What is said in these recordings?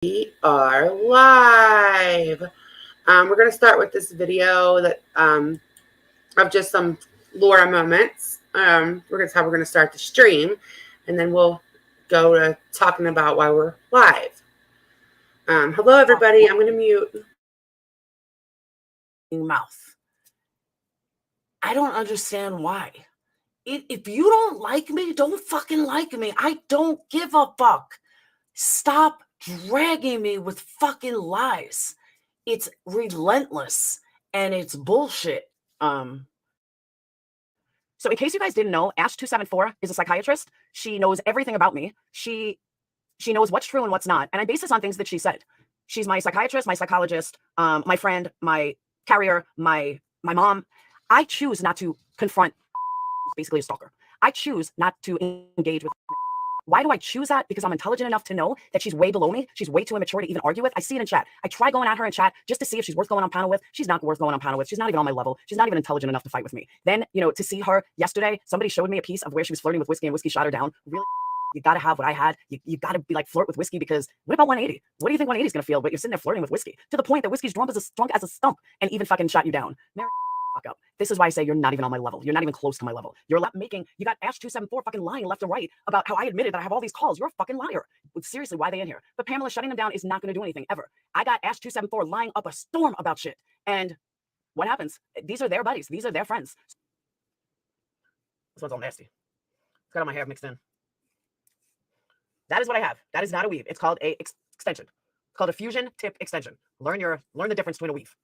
We are live. We're going to start with this video that of just some Laura moments. We're going to start the stream, and then we'll go to talking about why we're live. Hello, everybody. I'm going to mute. Mouth. I don't understand why. If you don't like me, don't fucking like me. I don't give a fuck. Stop dragging me with fucking lies. It's relentless and it's bullshit. So in case you guys didn't know, Ash274 is a psychiatrist. She knows everything about me. She knows what's true and what's not. And I base this on things that she said. She's my psychiatrist, my psychologist, my friend, my carrier, my mom. I choose not to confront basically a stalker. I choose not to engage with. Why do I choose that? Because I'm intelligent enough to know that she's way below me. She's way too immature to even argue with. I see it in chat. I try going at her in chat just to see if she's worth going on panel with. She's not worth going on panel with. She's not even on my level. She's not even intelligent enough to fight with me. Then, to see her yesterday, somebody showed me a piece of where she was flirting with whiskey and whiskey shot her down. Really, you got to have what I had. You got to be like flirt with whiskey, because what about 180? What do you think 180 is going to feel? But you're sitting there flirting with whiskey to the point that whiskey's drunk as a stump and even fucking shot you down. Fuck up. This is why I say you're not even on my level. You're not even close to my level. You got Ash274 fucking lying left and right about how I admitted that I have all these calls. You're a fucking liar. Seriously, why are they in here? But Pamela shutting them down is not going to do anything ever. I got Ash274 lying up a storm about shit. And what happens? These are their buddies. These are their friends. This one's all nasty. It's got all my hair mixed in. That is what I have. That is not a weave. It's called a extension. It's called a fusion tip extension. Learn the difference between a weave.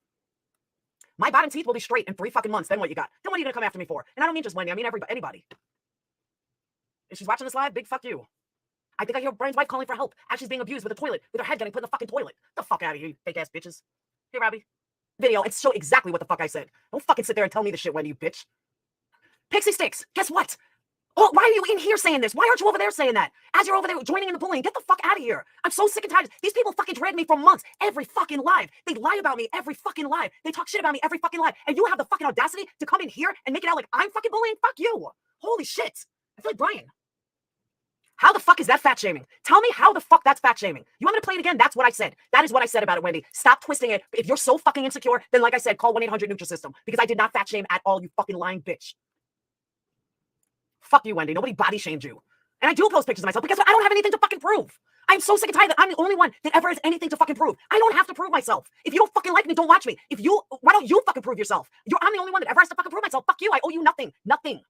My bottom teeth will be straight in 3 fucking months. Then what you got? Then what are you gonna come after me for? And I don't mean just Wendy. I mean anybody. If she's watching this live, big fuck you. I think I hear Brian's wife calling for help as she's being abused with a toilet, with her head getting put in the fucking toilet. The fuck out of here, you fake ass bitches. Hey, Robbie. Video and show exactly what the fuck I said. Don't fucking sit there and tell me the shit, Wendy, you bitch. Pixie Sticks. Guess what? Oh, why are you in here saying this? Why aren't you over there saying that? As you're over there joining in the bullying, get the fuck out of here. I'm so sick and tired. These people fucking drag me for months. Every fucking live. They lie about me every fucking live. They talk shit about me every fucking live. And you have the fucking audacity to come in here and make it out like I'm fucking bullying? Fuck you. Holy shit. I feel like Brian. How the fuck is that fat shaming? Tell me how the fuck that's fat shaming. You want me to play it again? That's what I said. That is what I said about it, Wendy. Stop twisting it. If you're so fucking insecure, then like I said, call 1-800-Nutrisystem, because I did not fat shame at all, you fucking lying bitch. Fuck you, Wendy. Nobody body shamed you. And I do post pictures of myself because I don't have anything to fucking prove. I'm so sick and tired that I'm the only one that ever has anything to fucking prove. I don't have to prove myself. If you don't fucking like me, don't watch me. Why don't you fucking prove yourself? I'm the only one that ever has to fucking prove myself. Fuck you. I owe you nothing. Nothing.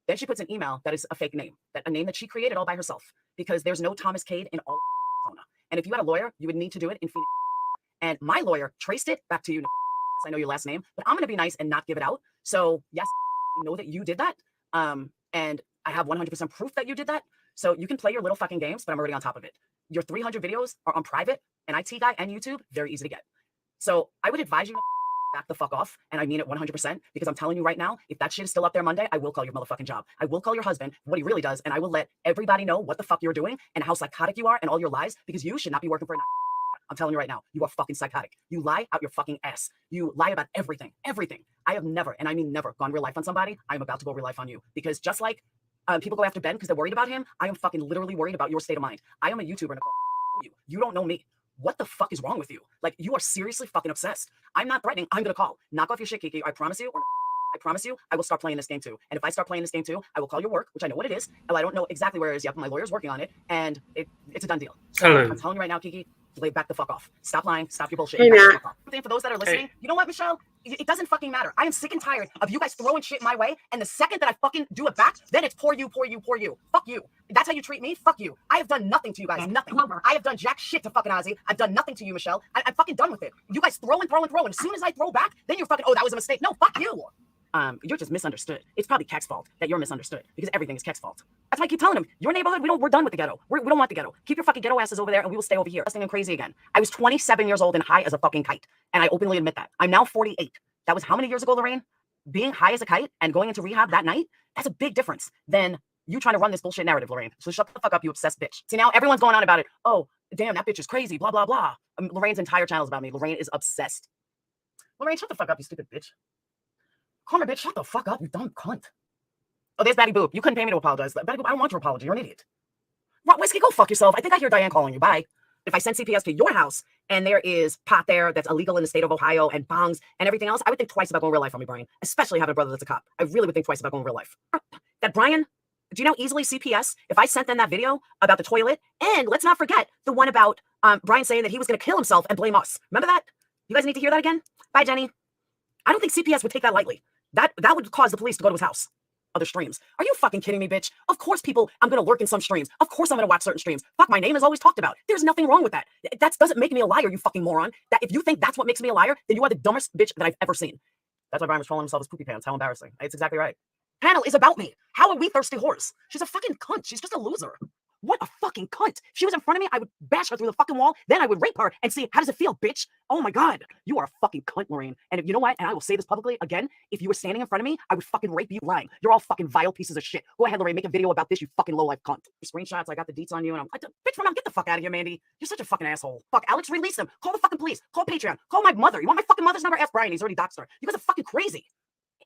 Then she puts an email that is a fake name, a name that she created all by herself, because there's no Thomas Cade in all of Arizona. And if you had a lawyer, you would need to do it in Phoenix. And my lawyer traced it back to you. I know your last name, but I'm going to be nice and not give it out. So yes, I know that you did that. And I have 100% proof that you did that. So you can play your little fucking games, but I'm already on top of it. Your 300 videos are on private and IT Guy and YouTube. Very easy to get. So I would advise you to back the fuck off. And I mean it 100%, because I'm telling you right now, if that shit is still up there Monday, I will call your motherfucking job. I will call your husband, what he really does. And I will let everybody know what the fuck you're doing and how psychotic you are and all your lies, because you should not be working for I'm telling you right now, you are fucking psychotic. You lie out your fucking ass. You lie about everything. Everything. I have never, and I mean never, gone real life on somebody. I am about to go real life on you, because just like people go after Ben because they're worried about him, I am fucking literally worried about your state of mind. I am a YouTuber, Nicole. You don't know me. What the fuck is wrong with you? Like, you are seriously fucking obsessed. I'm not threatening. I'm gonna call. Knock off your shit, Kiki. I promise you. I promise you, I will start playing this game too. And if I start playing this game too, I will call your work, which I know what it is. And I don't know exactly where it is yet, but my lawyer's working on it, and it's a done deal. So I'm telling you right now, Kiki, back the fuck off. Stop lying. Stop your bullshit. Hey, Matt. For those that are listening, you know what, Michelle? It doesn't fucking matter. I am sick and tired of you guys throwing shit my way, and the second that I fucking do it back, then it's poor you. Fuck you. That's how you treat me? Fuck you. I have done nothing to you guys. Nothing. I have done jack shit to fucking Ozzy. I've done nothing to you, Michelle. I'm fucking done with it. You guys throw. As soon as I throw back, then you're fucking, oh, that was a mistake. No, fuck you. You're just misunderstood. It's probably Keck's fault that you're misunderstood, because everything is Keck's fault. That's why I keep telling him, your neighborhood, we're done with the ghetto. We don't want the ghetto. Keep your fucking ghetto asses over there, and we will stay over here. I'm crazy again. I was 27 years old and high as a fucking kite, and I openly admit that. I'm now 48. That was how many years ago, Lorraine? Being high as a kite and going into rehab that night, that's a big difference than you trying to run this bullshit narrative, Lorraine. So shut the fuck up, you obsessed bitch. See, now everyone's going on about it. Oh, damn, that bitch is crazy, blah, blah, blah. Lorraine's entire channel is about me. Lorraine is obsessed. Lorraine, shut the fuck up, you stupid bitch. Call her, bitch. Shut the fuck up, you dumb cunt. Oh, there's Batty Boop. You couldn't pay me to apologize. Batty Boop, I don't want your apology. You're an idiot. Whiskey, go fuck yourself. I think I hear Diane calling you. Bye. If I send CPS to your house and there is pot there that's illegal in the state of Ohio and bongs and everything else, I would think twice about going real life on me, Brian, especially having a brother that's a cop. I really would think twice about going real life. That Brian, do you know how easily CPS, if I sent them that video about the toilet, and let's not forget the one about Brian saying that he was going to kill himself and blame us. Remember that? You guys need to hear that again? Bye, Jenny. I don't think CPS would take that lightly. That would cause the police to go to his house. Other streams. Are you fucking kidding me, bitch? Of course I'm going to lurk in some streams. Of course I'm going to watch certain streams. Fuck, my name is always talked about. There's nothing wrong with that. That doesn't make me a liar, you fucking moron. That if you think that's what makes me a liar, then you are the dumbest bitch that I've ever seen. That's why Brian was trolling himself as poopy pants. How embarrassing. It's exactly right. Panel is about me. How are we thirsty whores? She's a fucking cunt. She's just a loser. What a fucking cunt. If she was in front of me, I would bash her through the fucking wall. Then I would rape her and see, how does it feel, bitch? Oh my God. You are a fucking cunt, Lorraine. And if you know what? And I will say this publicly again. If you were standing in front of me, I would fucking rape you lying. You're all fucking vile pieces of shit. Go ahead, Lorraine. Make a video about this, you fucking low-life cunt. Screenshots. I got the deets on you. And bitch, mom, get the fuck out of here, Mandy. You're such a fucking asshole. Fuck, Alex, release them. Call the fucking police. Call Patreon. Call my mother. You want my fucking mother's number? Ask Brian. He's already doxed her. You guys are fucking crazy.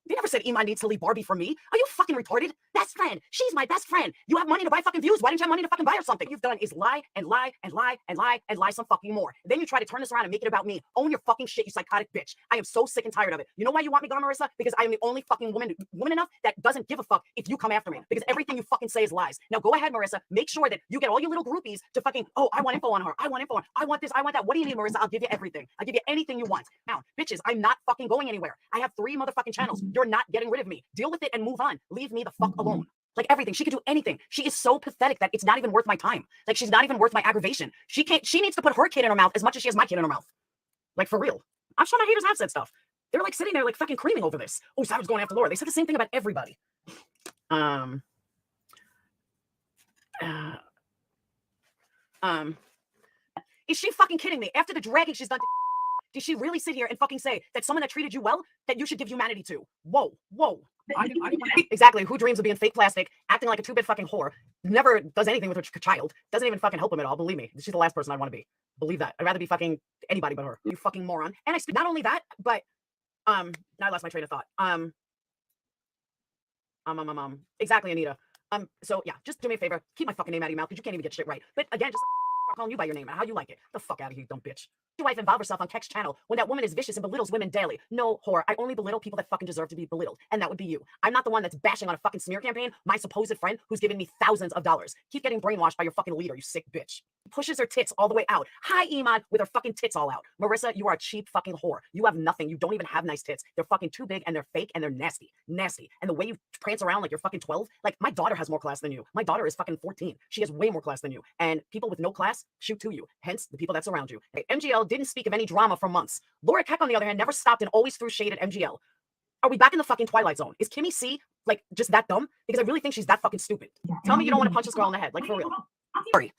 They never said Iman needs to leave Barbie for me. Are you fucking retarded? Best friend. She's my best friend. You have money to buy fucking views. Why didn't you have money to fucking buy her something? You've done is lie and lie and lie and lie and lie some fucking more. Then you try to turn this around and make it about me. Own your fucking shit, you psychotic bitch. I am so sick and tired of it. You know why you want me gone, Marissa? Because I am the only fucking woman enough that doesn't give a fuck if you come after me. Because everything you fucking say is lies. Now go ahead, Marissa. Make sure that you get all your little groupies to fucking, oh, I want info on her. I want info on her. I want this. I want that. What do you need, Marissa? I'll give you everything. I'll give you anything you want. Now, bitches, I'm not fucking going anywhere. I have 3 motherfucking channels. You're not getting rid of me. Deal with it and move on. Leave me the fuck alone. Like everything. She could do anything. She is so pathetic that it's not even worth my time. Like she's not even worth my aggravation. She needs to put her kid in her mouth as much as she has my kid in her mouth. Like for real. I'm sure my haters have said stuff. They're like sitting there like fucking creaming over this. Oh, Savage going after Laura. They said the same thing about everybody. Is she fucking kidding me? After the dragging she's done did she really sit here and fucking say that someone that treated you well, that you should give humanity to? Whoa. Exactly. Who dreams of being fake plastic, acting like a 2-bit fucking whore, never does anything with her child, doesn't even fucking help him at all. Believe me, she's the last person I want to be. Believe that. I'd rather be fucking anybody but her. You fucking moron. And I speak not only that, but now I lost my train of thought. Exactly, Anita. So yeah, just do me a favor, keep my fucking name out of your mouth because you can't even get shit right. But again, just calling you by your name, how you like it. The fuck out of here, you dumb bitch. Your wife involve herself on Keck's channel when that woman is vicious and belittles women daily. No, whore. I only belittle people that fucking deserve to be belittled, and that would be you. I'm not the one that's bashing on a fucking smear campaign, my supposed friend who's giving me thousands of dollars. Keep getting brainwashed by your fucking leader, you sick bitch. Pushes her tits all the way out. Hi, Iman, with her fucking tits all out. Marissa, you are a cheap fucking whore. You have nothing. You don't even have nice tits. They're fucking too big and they're fake and they're nasty. Nasty. And the way you prance around like you're fucking 12, like my daughter has more class than you. My daughter is fucking 14. She has way more class than you. And people with no class shoot to you. Hence, the people that surround you. MGL didn't speak of any drama for months. Laura Keck, on the other hand, never stopped and always threw shade at MGL. Are we back in the fucking Twilight Zone? Is Kimmy C like just that dumb? Because I really think she's that fucking stupid. Tell me you don't want to punch this girl in the head, like for real. Sorry.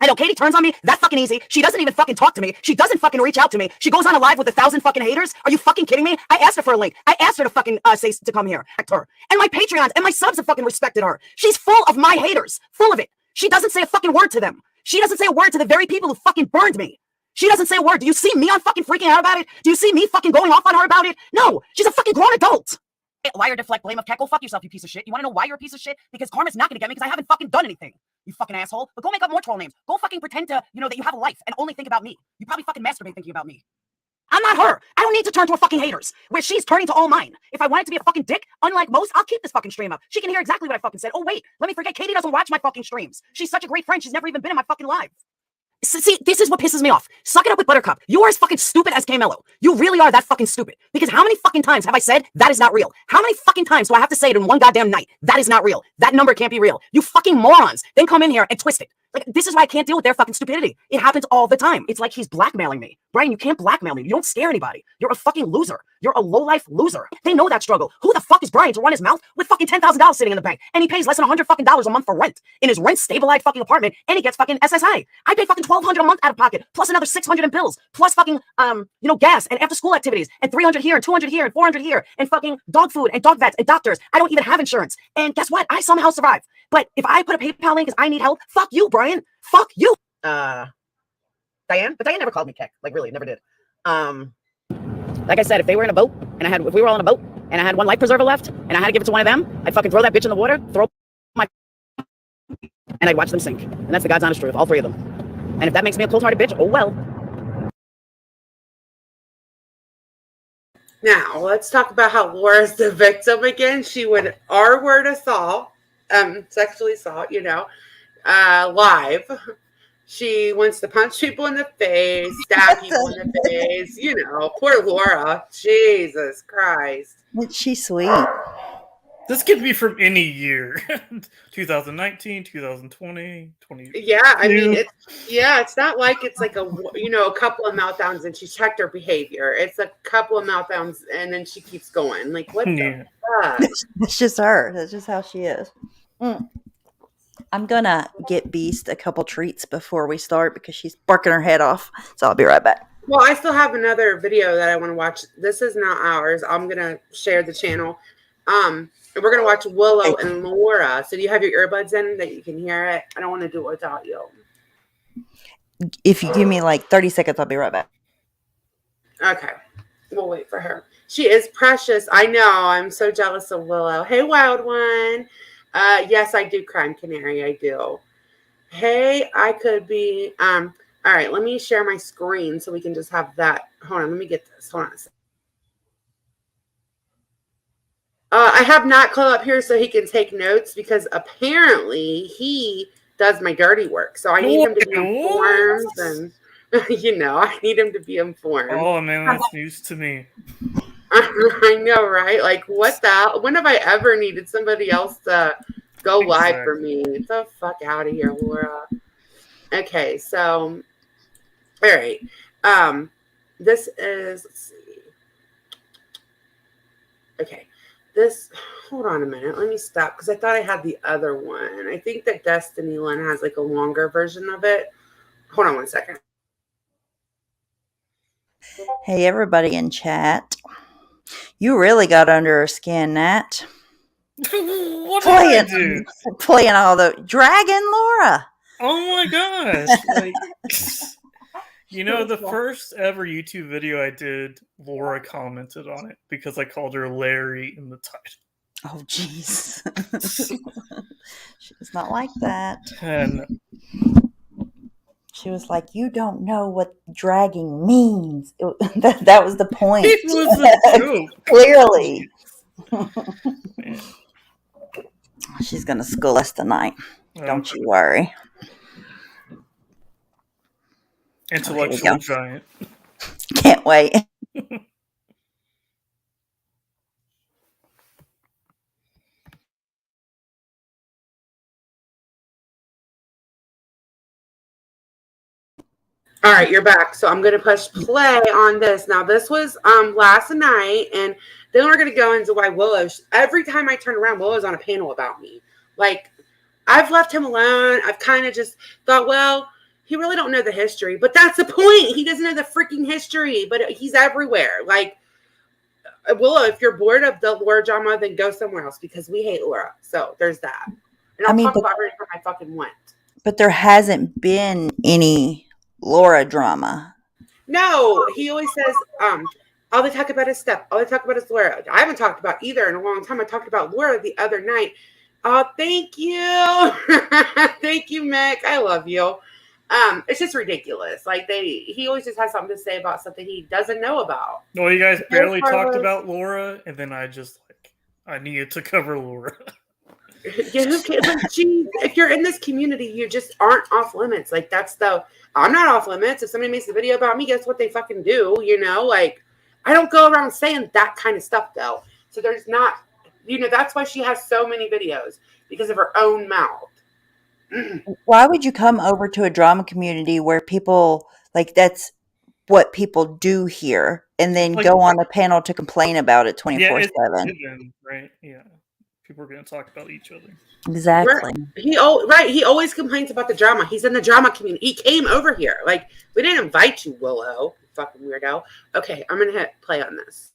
I know Katie turns on me that fucking easy. She doesn't even fucking talk to me. She doesn't fucking reach out to me. She goes on a live with 1,000 fucking haters. Are you fucking kidding me? I asked her for a link. I asked her to fucking say to come here. Her. And my Patreons and my subs have fucking respected her. She's full of my haters. Full of it. She doesn't say a fucking word to them. She doesn't say a word to the very people who fucking burned me. She doesn't say a word. Do you see me on fucking freaking out about it? Do you see me fucking going off on her about it? No. She's a fucking grown adult. Liar, deflect, blame of Keck. Go fuck yourself, you piece of shit. You want to know why you're a piece of shit? Because karma's not gonna get me because I haven't fucking done anything. You fucking asshole. But go make up more troll names. Go fucking pretend to, that you have a life and only think about me. You probably fucking masturbate thinking about me. I'm not her. I don't need to turn to her fucking haters, where she's turning to all mine. If I wanted to be a fucking dick, unlike most, I'll keep this fucking stream up. She can hear exactly what I fucking said. Oh, wait, let me forget. Katie doesn't watch my fucking streams. She's such a great friend. She's never even been in my fucking live. See, this is what pisses me off. Suck it up with Buttercup. You are as fucking stupid as K-Mello. You really are that fucking stupid. Because how many fucking times have I said that is not real? How many fucking times do I have to say it in one goddamn night? That is not real. That number can't be real. You fucking morons. Then come in here and twist it. Like, this is why I can't deal with their fucking stupidity. It happens all the time. It's like he's blackmailing me. Brian, you can't blackmail me. You don't scare anybody. You're a fucking loser. You're a low-life loser. They know that struggle. Who the fuck is Brian to run his mouth with fucking $10,000 sitting in the bank? And he pays less than $100 fucking a month for rent in his rent-stabilized fucking apartment, and he gets fucking SSI. I pay fucking $1,200 a month out of pocket, plus another $600 in bills, plus fucking, gas and after-school activities, and $300 here, and $200 here, and $400 here, and fucking dog food, and dog vets, and doctors. I don't even have insurance. And guess what? I somehow survive. But if I put a PayPal link because I need help, fuck you, Brian. Fuck you. Diane? But Diane never called me Keck. Like, really, never did. Like I said, if they were in a boat, and if we were all in a boat, and I had one life preserver left, and I had to give it to one of them, I'd fucking throw that bitch in the water, and I'd watch them sink. And that's the God's honest truth, all 3 of them. And if that makes me a cold-hearted bitch, oh well. Now, let's talk about how Laura's the victim again. She would R-word assault, sexually assault, live. She wants to punch people in the face, stab people in the face, poor Laura. Jesus Christ. She's sweet. This could be from any year. 2019, 2020, 20. Yeah, I mean, it's not like it's like a couple of meltdowns and she checked her behavior. It's a couple of meltdowns and then she keeps going. Like, what the fuck? That's just her. That's just how she is. I'm gonna get Beast a couple treats before we start because she's barking her head off. So I'll be right back. Well, I still have another video that I want to watch. This is not ours. I'm gonna share the channel. We're gonna watch Willow and Laura. So do you have your earbuds in that you can hear it? I don't want to do it without you. If you give me like 30 seconds, I'll be right back. Okay. We'll wait for her. She is precious. I know. I'm so jealous of Willow. Hey, wild one. Yes, I do, Crime Canary. I do. Hey, I could be. All right, let me share my screen so we can just have that. Hold on, let me get this. Hold on a second. I have Nat Cole up here so he can take notes because apparently he does my dirty work. So I need him to be informed and, I need him to be informed. Oh, man, that's news to me. I know, right? Like, what the? When have I ever needed somebody else to go live for me? Get the fuck out of here, Laura. Okay, so, all right. This is, let's see. Okay. Hold on a minute. Let me stop because I thought I had the other one. I think that Destiny Lynn has like a longer version of it. Hold on one second. Hey, everybody in chat. You really got under her skin, Nat. What did I do? Playing all the Dragon Laura. Oh my gosh. The first ever YouTube video I did, Laura commented on it because I called her Larry in the title. Oh, jeez. She was not like that. And she was like, you don't know what dragging means. That was the point. It was a joke. Clearly. She's going to school us tonight. Don't you worry. Intellectual giant. Can't wait. All right, you're back. So I'm going to push play on this. Now, this was last night, and then we're going to go into why Willow, every time I turn around, Willow's on a panel about me. Like, I've left him alone. I've kind of just thought, well, he really don't know the history. But that's the point. He doesn't know the freaking history, but he's everywhere. Like, Willow, if you're bored of the Laura drama, then go somewhere else because we hate Laura. So there's that. And I'll talk about her if I fucking want. But there hasn't been any Laura drama. No, he always says, all they talk about is Steph. All they talk about is Laura. I haven't talked about either in a long time. I talked about Laura the other night. Oh, thank you. Thank you, Mick. I love you. It's just ridiculous. Like he always just has something to say about something he doesn't know about. Well, you guys barely talked about Laura, and then I needed to cover Laura. Yeah, who cares? Like, geez, if you're in this community, you just aren't off limits. Like I'm not off limits. If somebody makes a video about me, guess what they fucking do? Like I don't go around saying that kind of stuff though. So there's not, that's why she has so many videos because of her own mouth. Why would you come over to a drama community where people that's what people do here and then go on a panel to complain about it 24/7? Right? Yeah. People are going to talk about each other. Exactly. He always complains about the drama. He's in the drama community. He came over here. Like, we didn't invite you, Willow. Fucking weirdo. Okay, I'm going to hit play on this.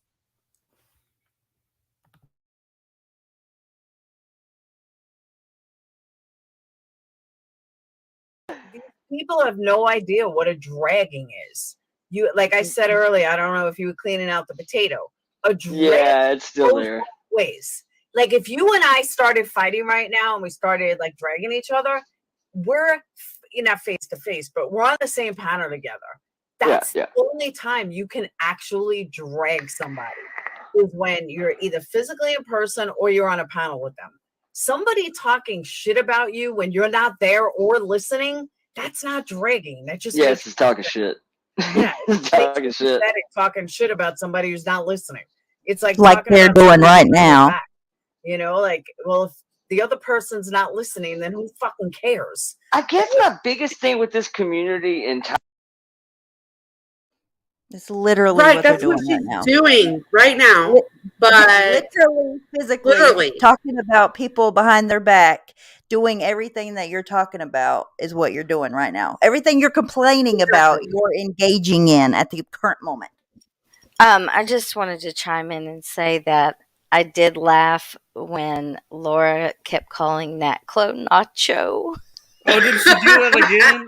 People have no idea what a dragging is. You, like I said earlier, I don't know if you were cleaning out the potato. Yeah, it's still there. Ways. Like if you and I started fighting right now and we started like dragging each other, we're you're not face to face, but we're on the same panel together. That's the only time you can actually drag somebody is when you're either physically in person or you're on a panel with them. Somebody talking shit about you when you're not there or listening, that's not dragging. That just it's talking shit. Yeah, it's talking shit. Talking shit about somebody who's not listening. It's like they're doing right now. Back. You know, like, well, if the other person's not listening, then who fucking cares? I guess my biggest thing with this community it's literally right. What that's they're what doing she's right now. doing right now. But literally, physically, talking about people behind their back, doing everything that you're talking about is what you're doing right now. Everything you're complaining about, you're engaging in at the current moment. I just wanted to chime in and say that I did laugh when Laura kept calling Nat Clo Nacho. Oh, did she do that again?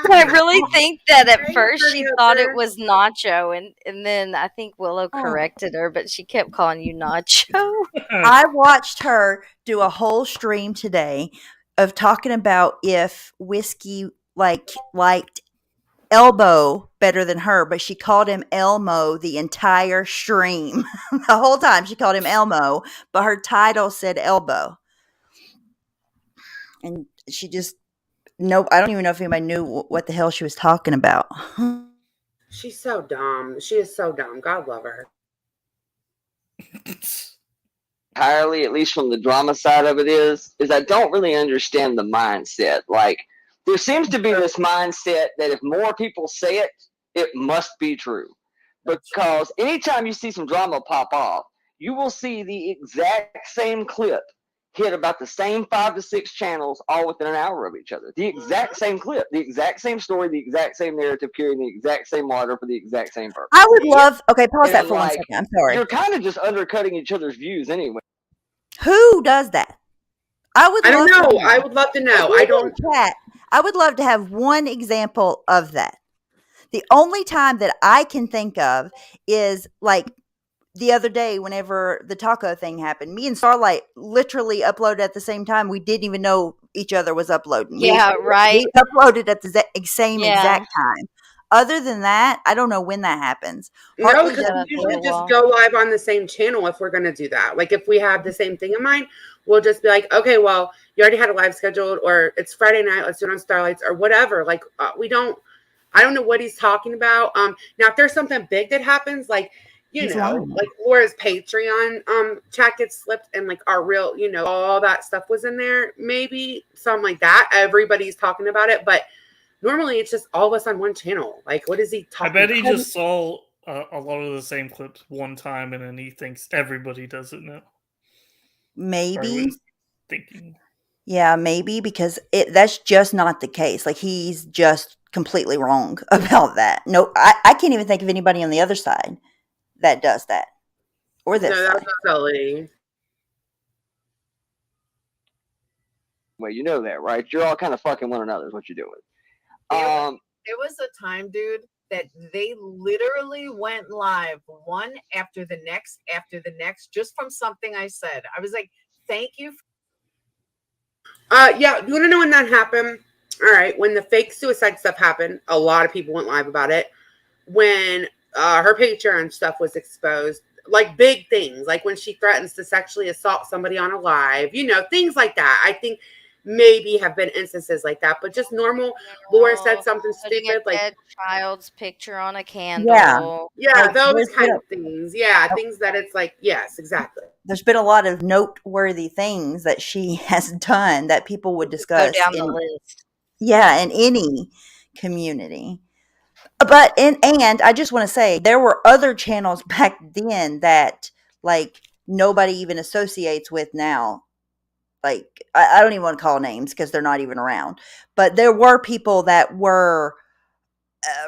I really think that at first she thought it was Nacho, and then I think Willow corrected her, but she kept calling you Nacho. I watched her do a whole stream today of talking about if Whiskey liked Elbow better than her, but she called him Elmo the entire stream. The whole time she called him Elmo, but her title said Elbow. And she just I don't even know if anybody knew what the hell she was talking about. She's so dumb. She is so dumb. God love her. Entirely, at least from the drama side of it, is I don't really understand the mindset. Like, there seems to be this mindset that if more people say it, it must be true. Because anytime you see some drama pop off, you will see the exact same clip hit about the same 5 to 6 channels all within an hour of each other. The exact same clip, the exact same story, the exact same narrative carrying the exact same water for the exact same purpose. I would love... Okay, pause that for 1 second. I'm sorry. You're kind of just undercutting each other's views anyway. Who does that? I don't know. I would love to know. I would love to have one example of that. The only time that I can think of is like the other day, whenever the taco thing happened, me and Starlight literally uploaded at the same time. We didn't even know each other was uploading. Yeah, right. We uploaded at the same exact time. Other than that, I don't know when that happens. No, because we usually just go live on the same channel if we're going to do that. Like, if we have the same thing in mind, we'll just be like, okay, well, you already had a live scheduled, or it's Friday night, let's do it on Starlights, or whatever. Like, I don't know what he's talking about. Now, if there's something big that happens, like, like Laura's Patreon chat gets slipped and like our real, all that stuff was in there. Maybe something like that. Everybody's talking about it, but normally it's just all of us on one channel. Like, what is he talking about? I bet he just saw a lot of the same clips one time and then he thinks everybody does it now. Maybe. Thinking. Yeah, maybe, because that's just not the case. Like, he's just completely wrong about that. No, I can't even think of anybody on the other side that does that. Or this side. That's silly. Well, you know that, right? You're all kind of fucking one another is what you're doing. There was a time, dude, that they literally went live one after the next, just from something I said. I was like, thank you. Yeah, you want to know when that happened? All right, when the fake suicide stuff happened, a lot of people went live about it. When her Patreon stuff was exposed, like big things, like when she threatens to sexually assault somebody on a live, things like that. I think maybe have been instances like that, but just normal. Laura said something stupid, like dead child's picture on a candle. Yeah, like, those kind of things. Yeah, things that it's like, yes, exactly. There's been a lot of noteworthy things that she has done that people would discuss. Go down the list. Yeah, in any community. But and I just want to say there were other channels back then that like nobody even associates with now. Like, I don't even want to call names because they're not even around. But there were people that were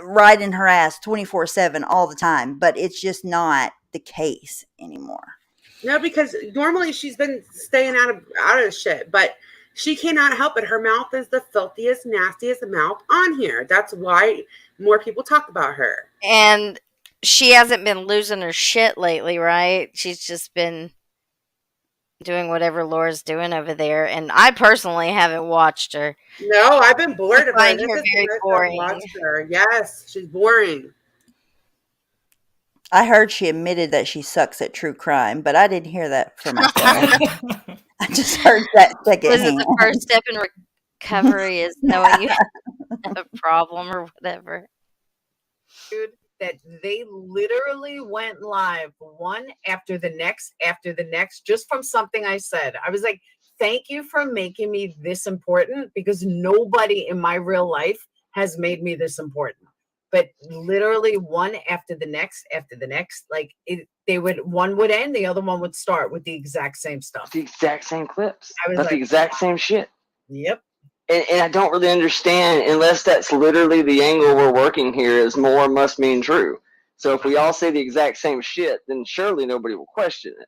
riding her ass 24/7 all the time. But it's just not the case anymore. No, because normally she's been staying out of shit. But she cannot help it. Her mouth is the filthiest, nastiest mouth on here. That's why more people talk about her. And she hasn't been losing her shit lately, right? She's just been doing whatever Laura's doing over there, and I personally haven't watched her. No, I've been bored of her. Find This her is the very first I've boring. watched her. Yes, she's boring. I heard she admitted that she sucks at true crime, but I didn't hear that for myself. I just heard that Was it secondhand. the first step in recovery is knowing you have a problem or whatever? Dude, that they literally went live one after the next, just from something I said. I was like, thank you for making me this important, because nobody in my real life has made me this important. But literally one after the next, like one would end, the other one would start with the exact same stuff. The exact same clips. I was That's like, the exact same shit. Yep. And I don't really understand, unless that's literally the angle we're working here, is more must mean true. So if we all say the exact same shit, then surely nobody will question it.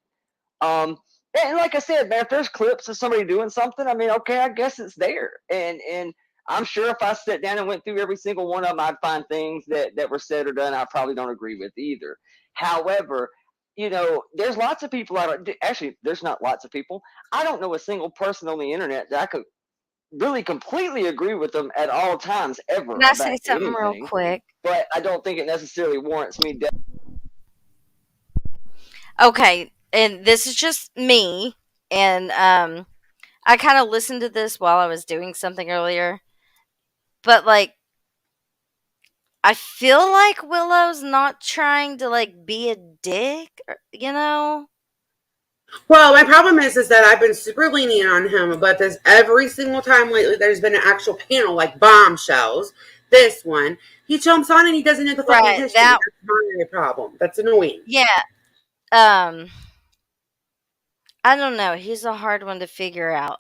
And like I said, man, if there's clips of somebody doing something, I mean, okay, I guess it's there. And I'm sure if I sat down and went through every single one of them, I'd find things that were said or done I probably don't agree with either. However, there's lots of people actually, there's not lots of people. I don't know a single person on the internet that I could really completely agree with them at all times ever. Can I say something real quick? But I don't think it necessarily warrants me. Okay, and this is just me, and I kind of listened to this while I was doing something earlier, but like, I feel like Willow's not trying to like be a dick, Well, my problem is that I've been super lenient on him about this every single time lately. There's been an actual panel, like Bombshells. This one, he jumps on and he doesn't know the fucking history. That's my problem. That's annoying. Yeah. I don't know. He's a hard one to figure out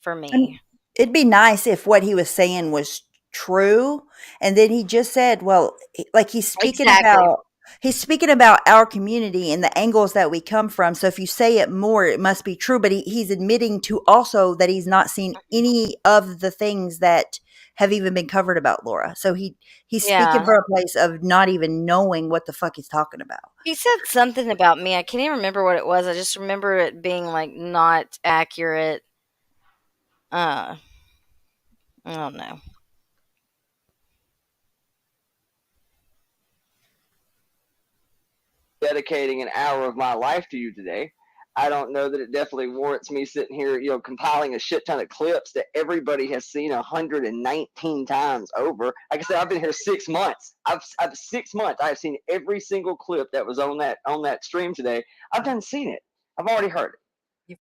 for me. It'd be nice if what he was saying was true, and then he just said, well, like he's speaking about our community and the angles that we come from. So if you say it more, it must be true. But he's admitting to also that he's not seen any of the things that have even been covered about Laura. So he's speaking from a place of not even knowing what the fuck he's talking about. He said something about me. I can't even remember what it was. I just remember it being like not accurate. I don't know. Dedicating an hour of my life to you today. I don't know that it definitely warrants me sitting here, compiling a shit ton of clips that everybody has seen 119 times over. Like I said, I've been here 6 months. I've 6 months. I've seen every single clip that was on that stream today. I've done seen it. I've already heard it.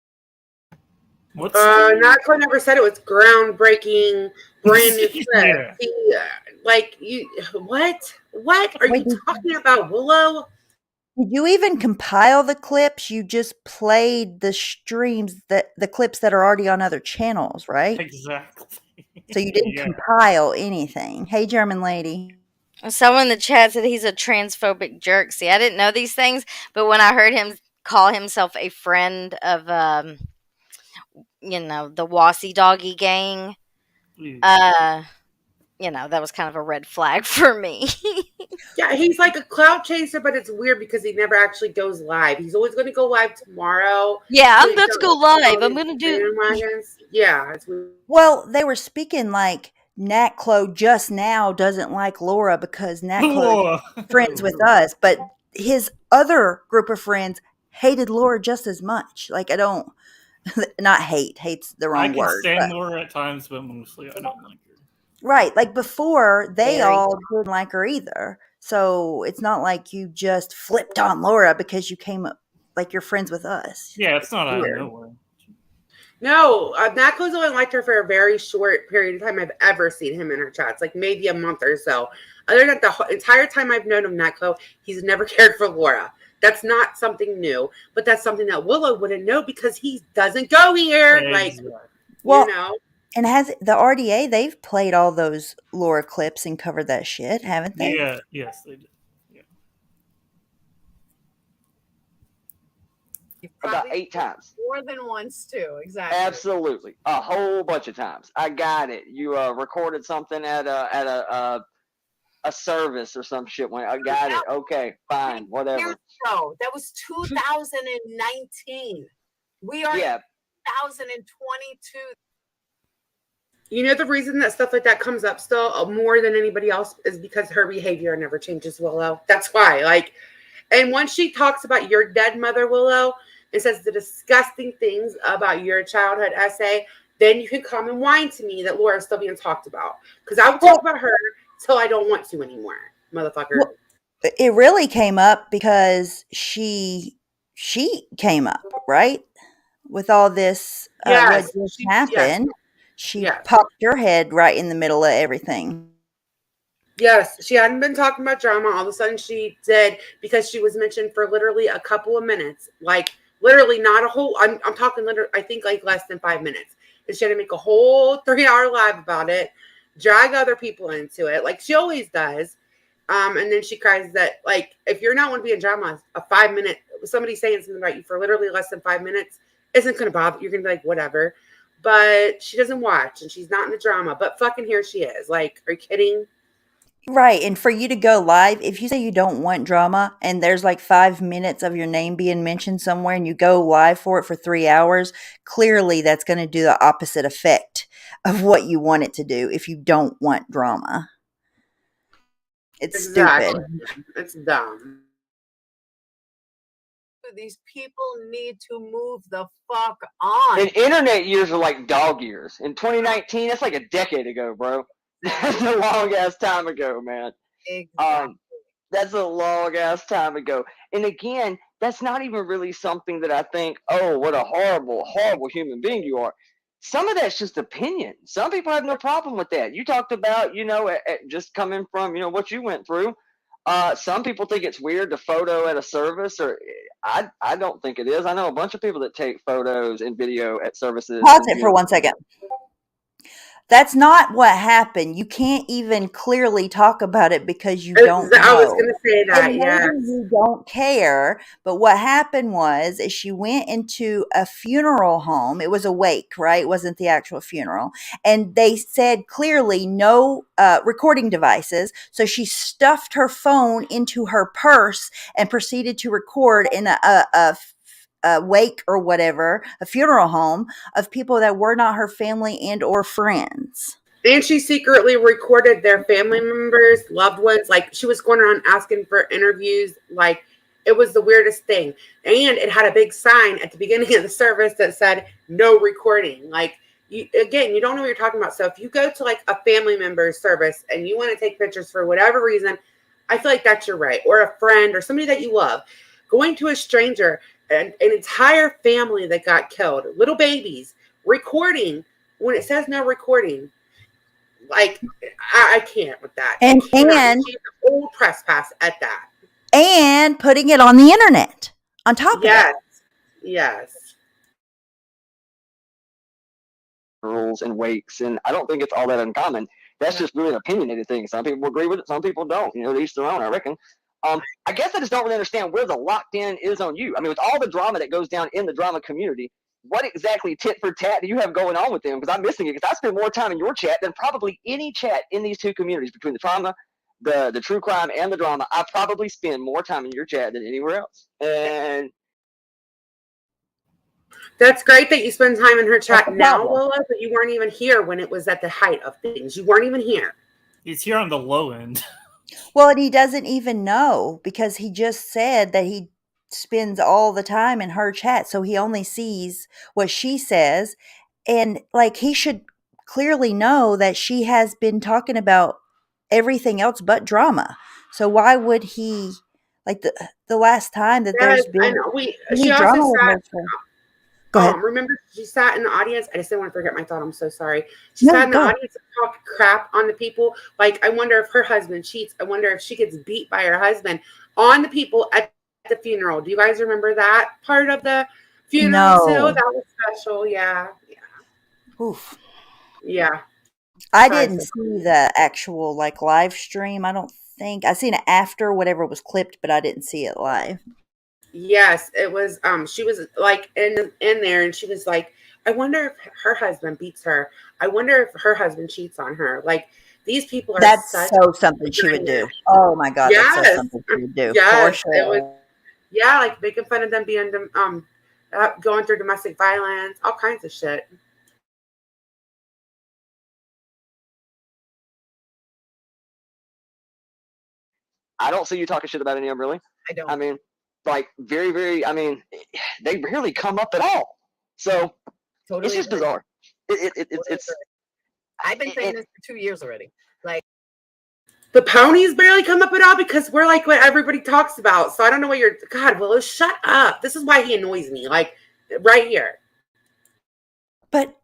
Nako never said it was groundbreaking, brand new clip. What are you talking about, Willow? Did you even compile the clips? You just played the streams, the clips that are already on other channels, right? Exactly. So you didn't compile anything. Hey, German lady. Someone in the chat said he's a transphobic jerk. See, I didn't know these things, but when I heard him call himself a friend of, the Wassy Doggy gang, that was kind of a red flag for me. Yeah, he's like a clout chaser, but it's weird because he never actually goes live. He's always going to go live tomorrow. Yeah, let's go live. I'm going to do... Yeah, it's weird. Well, they were speaking like Natclo just now doesn't like Laura because Natclo is friends with us, but his other group of friends hated Laura just as much. Like, I don't... Not hate. Hate's the wrong word. I can stand Laura at times, but mostly I don't like her. Right. Like before, they all didn't like her either. So it's not like you just flipped on Laura because you came up, like you're friends with us. Yeah, it's not out of nowhere. No, Natclo's only liked her for a very short period of time I've ever seen him in her chats, like maybe a month or so. Other than the entire time I've known him, Natclo, he's never cared for Laura. That's not something new, but that's something that Willow wouldn't know because he doesn't go here. Exactly. And has the RDA, they've played all those Laura clips and covered that shit, haven't they? Yeah, yes, they did. Yeah. About 8 times. More than once, too. Exactly. Absolutely. A whole bunch of times. I got it. You recorded something at a service or some shit. I got it. Okay, fine, whatever. No, that was 2019. We are Yeah. in 2022. You know, the reason that stuff like that comes up still more than anybody else is because her behavior never changes, Willow. That's why. Like, and once she talks about your dead mother, Willow, and says the disgusting things about your childhood essay, then you can come and whine to me that Laura's still being talked about. Because I will talk about her till I don't want to anymore, motherfucker. Well, it really came up because she came up, right? With all this, what Yes, just she, happened, she yes. popped your head right in the middle of everything. Yes, she hadn't been talking about drama. All of a sudden she did because she was mentioned for literally a couple of minutes. Like, literally not a whole, I'm talking literally, I think like less than 5 minutes. And she had to make a whole 3-hour live about it, drag other people into it, like she always does. And then she cries that, like, if you're not want to be in drama, a 5 minute, somebody saying something about you for literally less than 5 minutes isn't going to bother. You're going to be like, whatever. But she doesn't watch and she's not in the drama. But fucking here she is. Like, are you kidding? Right. And for you to go live, if you say you don't want drama and there's like 5 minutes of your name being mentioned somewhere and you go live for it for 3 hours, clearly that's going to do the opposite effect of what you want it to do if you don't want drama. It's Exactly. stupid. It's dumb. These people need to move the fuck on. And internet years are like dog years. In 2019, that's like a decade ago, bro. That's a long ass time ago, man. Exactly. That's a long ass time ago. And again, that's not even really something that I think, oh, what a horrible, horrible human being you are. Some of that's just opinion. Some people have no problem with that. You talked about, just coming from, what you went through. Some people think it's weird to photo at a service, or I don't think it is. I know a bunch of people that take photos and video at services. Pause it for 1 second. That's not what happened. You can't even clearly talk about it because you don't know. I was going to say that, And yeah. maybe you don't care, but what happened was is she went into a funeral home. It was a wake, right? It wasn't the actual funeral. And they said clearly no recording devices. So she stuffed her phone into her purse and proceeded to record in a wake or whatever, a funeral home of people that were not her family and or friends. And she secretly recorded their family members, loved ones. Like, she was going around asking for interviews. Like, it was the weirdest thing. And it had a big sign at the beginning of the service that said no recording. Like, you don't know what you're talking about. So if you go to like a family member's service and you want to take pictures for whatever reason, I feel like that's your right. Or a friend or somebody that you love. Going to a stranger, an entire family that got killed, little babies, recording when it says no recording. Like, I can't with that. And she's an old press pass at that. And putting it on the internet on top of that. Yes. Rules and wakes, and I don't think it's all that uncommon. That's just really an opinionated thing. Some people agree with it, some people don't. To each their own, I reckon. I guess I just don't really understand where the locked in is on you. I mean, with all the drama that goes down in the drama community, what exactly tit for tat do you have going on with them? Because I'm missing it. Because I spend more time in your chat than probably any chat in these two communities, between the trauma, the true crime, and the drama. I probably spend more time in your chat than anywhere else. And that's great that you spend time in her chat now, Willow, but you weren't even here when it was at the height of things. You weren't even here. He's here on the low end. Well, and he doesn't even know because he just said that he spends all the time in her chat. So he only sees what she says. And like, he should clearly know that she has been talking about everything else but drama. So why would he, like, the last time that there's been I know. any drama with her? Go ahead. Remember, she sat in the audience. I just didn't want to forget my thought. I'm so sorry. She sat in the audience and talked crap on the people. Like, I wonder if her husband cheats. I wonder if she gets beat by her husband on the people at the funeral. Do you guys remember that part of the funeral too? That was special. Yeah. Oof. Yeah. I didn't see the actual like live stream. I don't think I seen it after whatever was clipped, but I didn't see it live. Yes, it was. She was like in there, and she was like, "I wonder if her husband beats her. I wonder if her husband cheats on her." Like, these people are. That's so something she would do. Oh my god, that's so something she would do. Yes, for sure. It was. Yeah, like making fun of them being going through domestic violence, all kinds of shit. I don't see you talking shit about any of them, really. I don't. I mean, like, very, very, I mean, they rarely come up at all. So, Totally it's just agree. bizarre. It's Totally agree. I've been saying this for 2 years already. Like, the ponies barely come up at all because we're like what everybody talks about. So I don't know what you're. God, Willow, shut up. This is why he annoys me. Like, right here. But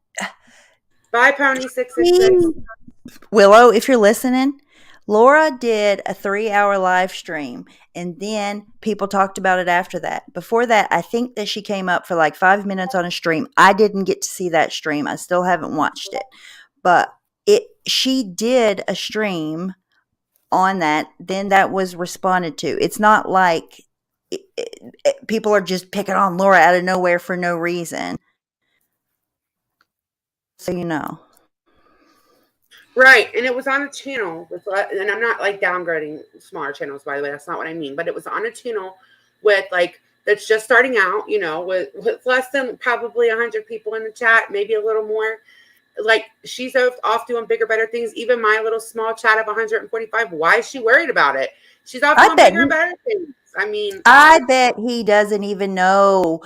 Bye, Pony 666. Willow, if you're listening, Laura did a 3-hour live stream, and then people talked about it after that. Before that, I think that she came up for like 5 minutes on a stream. I didn't get to see that stream. I still haven't watched it. But she did a stream on that. Then that was responded to. It's not like people are just picking on Laura out of nowhere for no reason. So you know. Right, and it was on a channel with, and I'm not like downgrading smaller channels, by the way. That's not what I mean. But it was on a channel with like that's just starting out, you know, with less than probably 100 people in the chat, maybe a little more. Like, she's off doing bigger, better things. Even my little small chat of 145. Why is she worried about it? She's off doing bigger and better things. I mean, I bet he doesn't even know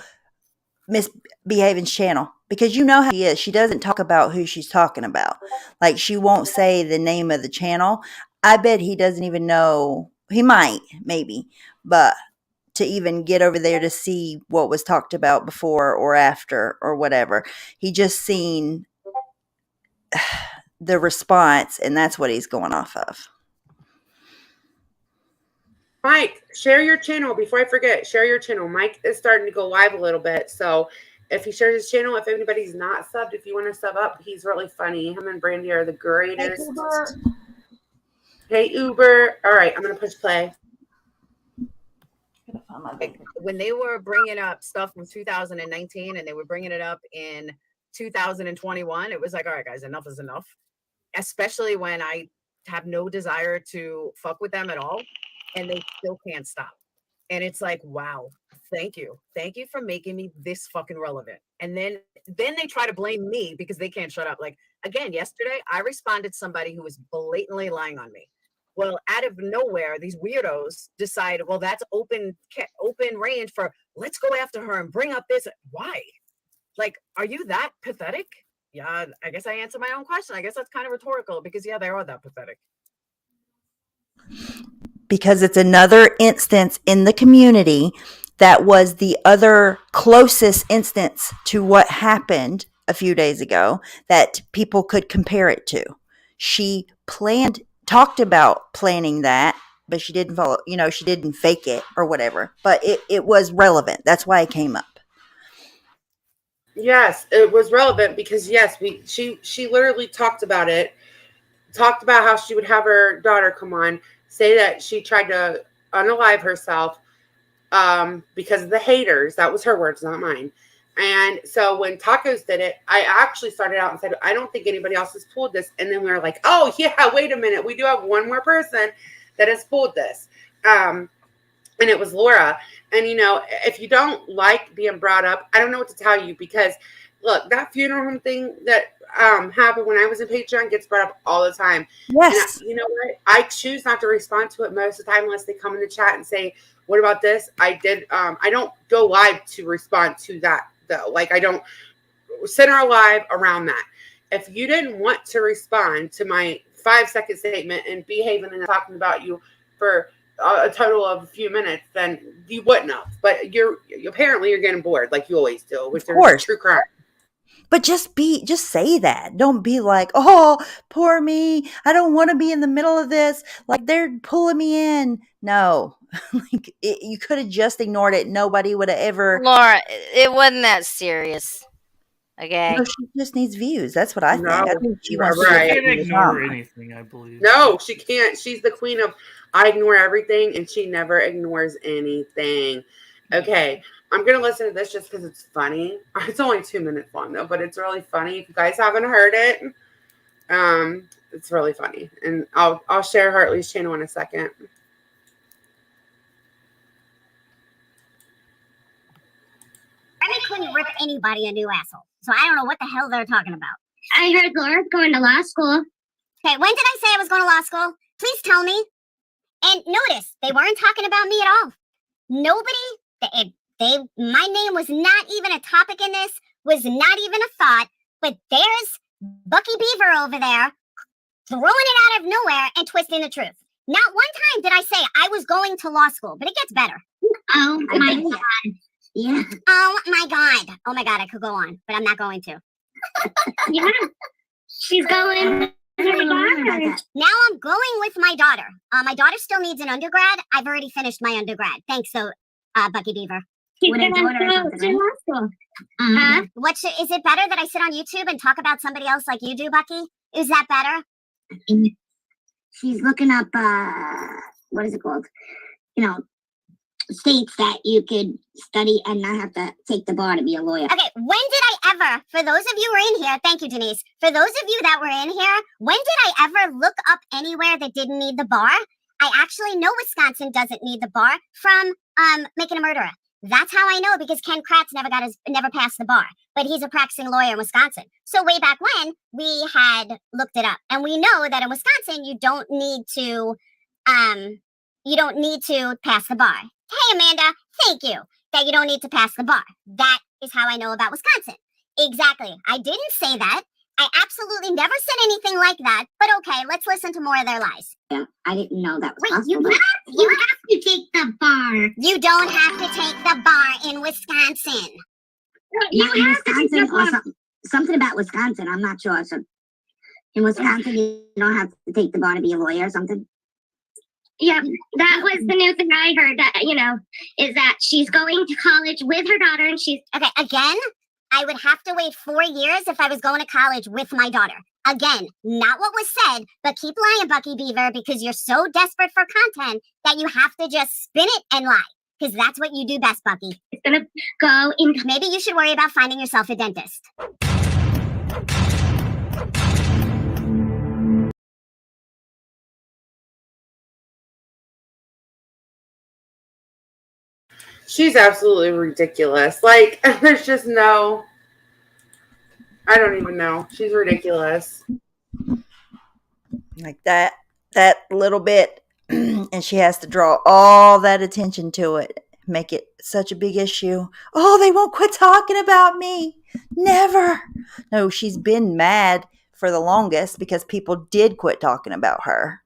Misbehaving's channel, because you know how she is. She doesn't talk about who she's talking about. Like, she won't say the name of the channel. I bet he doesn't even know. He might, maybe, but to even get over there to see what was talked about before or after or whatever. He just seen the response, and that's what he's going off of. Mike, share your channel before I forget. Share your channel. Mike is starting to go live a little bit, so if he shares his channel, if anybody's not subbed, if you want to sub up, he's really funny. Him and Brandy are the greatest. Hey, Uber. All right, I'm gonna push play. when they were bringing up stuff from 2019 and they were bringing it up in 2021, it was like, all right, guys, enough is enough. Especially when I have no desire to fuck with them at all, and they still can't stop. And it's like, wow, thank you for making me this fucking relevant. And then they try to blame me because they can't shut up. Like, again, yesterday I responded to somebody who was blatantly lying on me. Well, out of nowhere, these weirdos decide, well, that's open range for, let's go after her and bring up this. Why? Like, are you that pathetic? Yeah, I guess I answered my own question. I guess that's kind of rhetorical because, yeah, they are that pathetic. Because it's another instance in the community that was the other closest instance to what happened a few days ago that people could compare it to. She talked about planning that, but she didn't follow, she didn't fake it or whatever, but it was relevant. That's why it came up. Yes, it was relevant because yes, she literally talked about it, talked about how she would have her daughter come on, say that she tried to unalive herself because of the haters. That was her words, not mine. And so when Tacos did it, I actually started out and said, I don't think anybody else has pulled this. And then we were like, oh, yeah, wait a minute. We do have one more person that has pulled this. And it was Laura. And, if you don't like being brought up, I don't know what to tell you because, look, that funeral home thing that happened when I was in Patreon gets brought up all the time. Yes. And you know what? I choose not to respond to it most of the time unless they come in the chat and say, what about this? I don't go live to respond to that, though. Like, I don't center a live around that. If you didn't want to respond to my 5-second statement and behaving and talking about you for a total of a few minutes, then you wouldn't have. But you're getting bored like you always do, which is true crime. But just say that. Don't be like, oh, poor me. I don't want to be in the middle of this. Like, they're pulling me in. No, like you could have just ignored it. Nobody would have ever. Laura, it wasn't that serious. Okay. No, she just needs views. That's what I think. I think she wants She to can't ignore anything, I believe. No, she can't. She's the queen of I ignore everything, and she never ignores anything. Okay, I'm going to listen to this just because it's funny. It's only 2 minutes long, though, but it's really funny. If you guys haven't heard it, it's really funny. And I'll share Hartley's channel in a second. Any call anybody a new asshole. So I don't know what the hell they're talking about. I heard Laura's going to law school. Okay, when did I say I was going to law school? Please tell me. And notice, they weren't talking about me at all. Nobody, my name was not even a topic in this, was not even a thought, but there's Bucky Beaver over there throwing it out of nowhere and twisting the truth. Not one time did I say I was going to law school, but it gets better. Oh my God. Yeah. Oh my God. Oh my God, I could go on, but I'm not going to. Yeah. She's going with her daughter. Now I'm going with my daughter. My daughter still needs an undergrad. I've already finished my undergrad. Thanks, Bucky Beaver. She's going to law school. Is it better that I sit on YouTube and talk about somebody else like you do, Bucky? Is that better? She's looking up, what is it called? States that you could study and not have to take the bar to be a lawyer. Okay, when did I ever, for those of you who are in here, thank you, Denise. For those of you that were in here, when did I ever look up anywhere that didn't need the bar? I actually know Wisconsin doesn't need the bar from Making a Murderer. That's how I know, because Ken Kratz never passed the bar, but he's a practicing lawyer in Wisconsin. So way back when, we had looked it up, and we know that in Wisconsin you don't need to pass the bar. Hey, Amanda, thank you that you don't need to pass the bar. That is how I know about Wisconsin. Exactly. I didn't say that. I absolutely never said anything like that. But okay, let's listen to more of their lies. Yeah, I didn't know that was possible. You have to take the bar. You don't have to take the bar in Wisconsin. You have to take the bar. Something about Wisconsin, I'm not sure. So in Wisconsin, you don't have to take the bar to be a lawyer or something? Yeah, that was the new thing I heard, is that she's going to college with her daughter and she's... Okay, again, I would have to wait 4 years if I was going to college with my daughter. Again, not what was said, but keep lying, Bucky Beaver, because you're so desperate for content that you have to just spin it and lie. Because that's what you do best, Bucky. It's gonna go in... Maybe you should worry about finding yourself a dentist. She's absolutely ridiculous. Like, there's just no... I don't even know. She's ridiculous. Like that little bit, and she has to draw all that attention to it, make it such a big issue. Oh, they won't quit talking about me. Never. No, she's been mad for the longest because people did quit talking about her.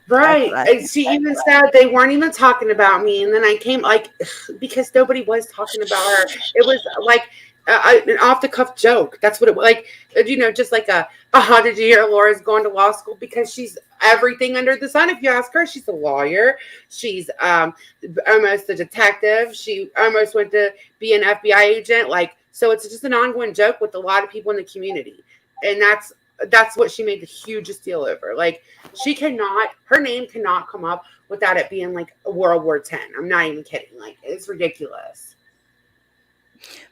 Right. And she even said they weren't even talking about me. And then I came because nobody was talking about her. It was like an off the cuff joke. That's what it was like, just like did you hear Laura's going to law school? Because she's everything under the sun. If you ask her, she's a lawyer. She's almost a detective. She almost went to be an FBI agent. So it's just an ongoing joke with a lot of people in the community. And that's what she made the hugest deal over. Her name cannot come up without it being like a World War X. I'm not even kidding. It's ridiculous.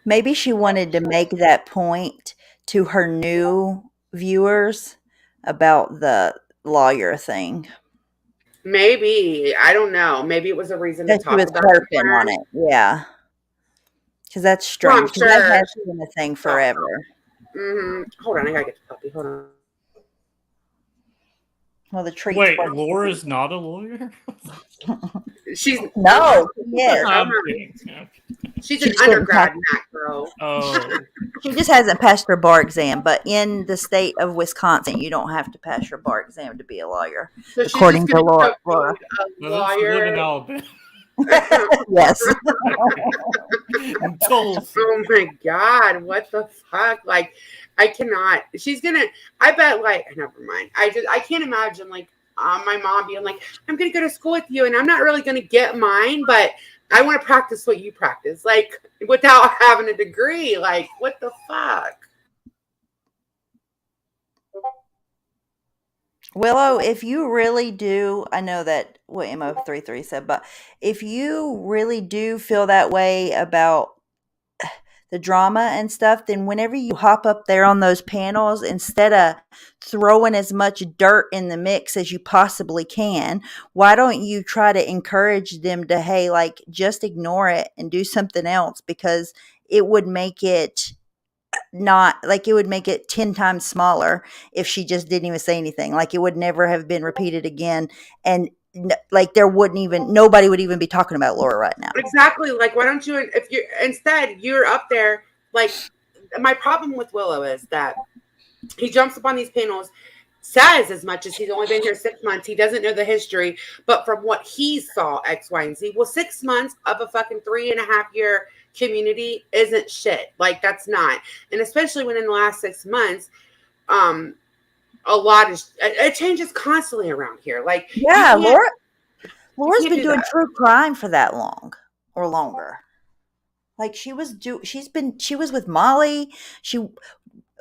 Maybe she wanted to make that point to her new viewers about the lawyer thing. Maybe. I don't know. Maybe it was a reason to talk about it. On it. Yeah. Because that's strange. Well, I'm sure. That has been a thing forever. Mm-hmm. Hold on, I gotta get the puppy. Hold on. Well, the treats. Wait, Laura's not a lawyer? She's no. Yes. She's an undergrad, Matt, girl. Oh. She just hasn't passed her bar exam. But in the state of Wisconsin, you don't have to pass your bar exam to be a lawyer, so according to Laura. Lawyer. Live in Alabama. Yes. Oh my God, what the fuck? I cannot. I bet never mind. I can't imagine my mom being like, I'm gonna go to school with you and I'm not really gonna get mine, but I want to practice what you practice, without having a degree. What the fuck? Willow, if you really do, I know that what MO33 said, but if you really do feel that way about the drama and stuff, then whenever you hop up there on those panels, instead of throwing as much dirt in the mix as you possibly can, why don't you try to encourage them to, hey, like, just ignore it and do something else, because it would make it not like, it would make it 10 times smaller if she just didn't even say anything. Like, it would never have been repeated again. And like, there wouldn't even, nobody would even be talking about Laura right now. Exactly. Like, why don't you, if you, instead you're up there, like, my problem with Willow is that he jumps up on these panels, says as much as he's only been here 6 months. He doesn't know the history, but from what he saw, X, Y, and Z. Well, 6 months of a fucking 3.5 year community isn't shit. Like, that's not. And especially when in the last 6 months, a lot is, it changes constantly around here. Like, yeah, Laura's been doing true crime for that long or longer. Like, she was with Molly. She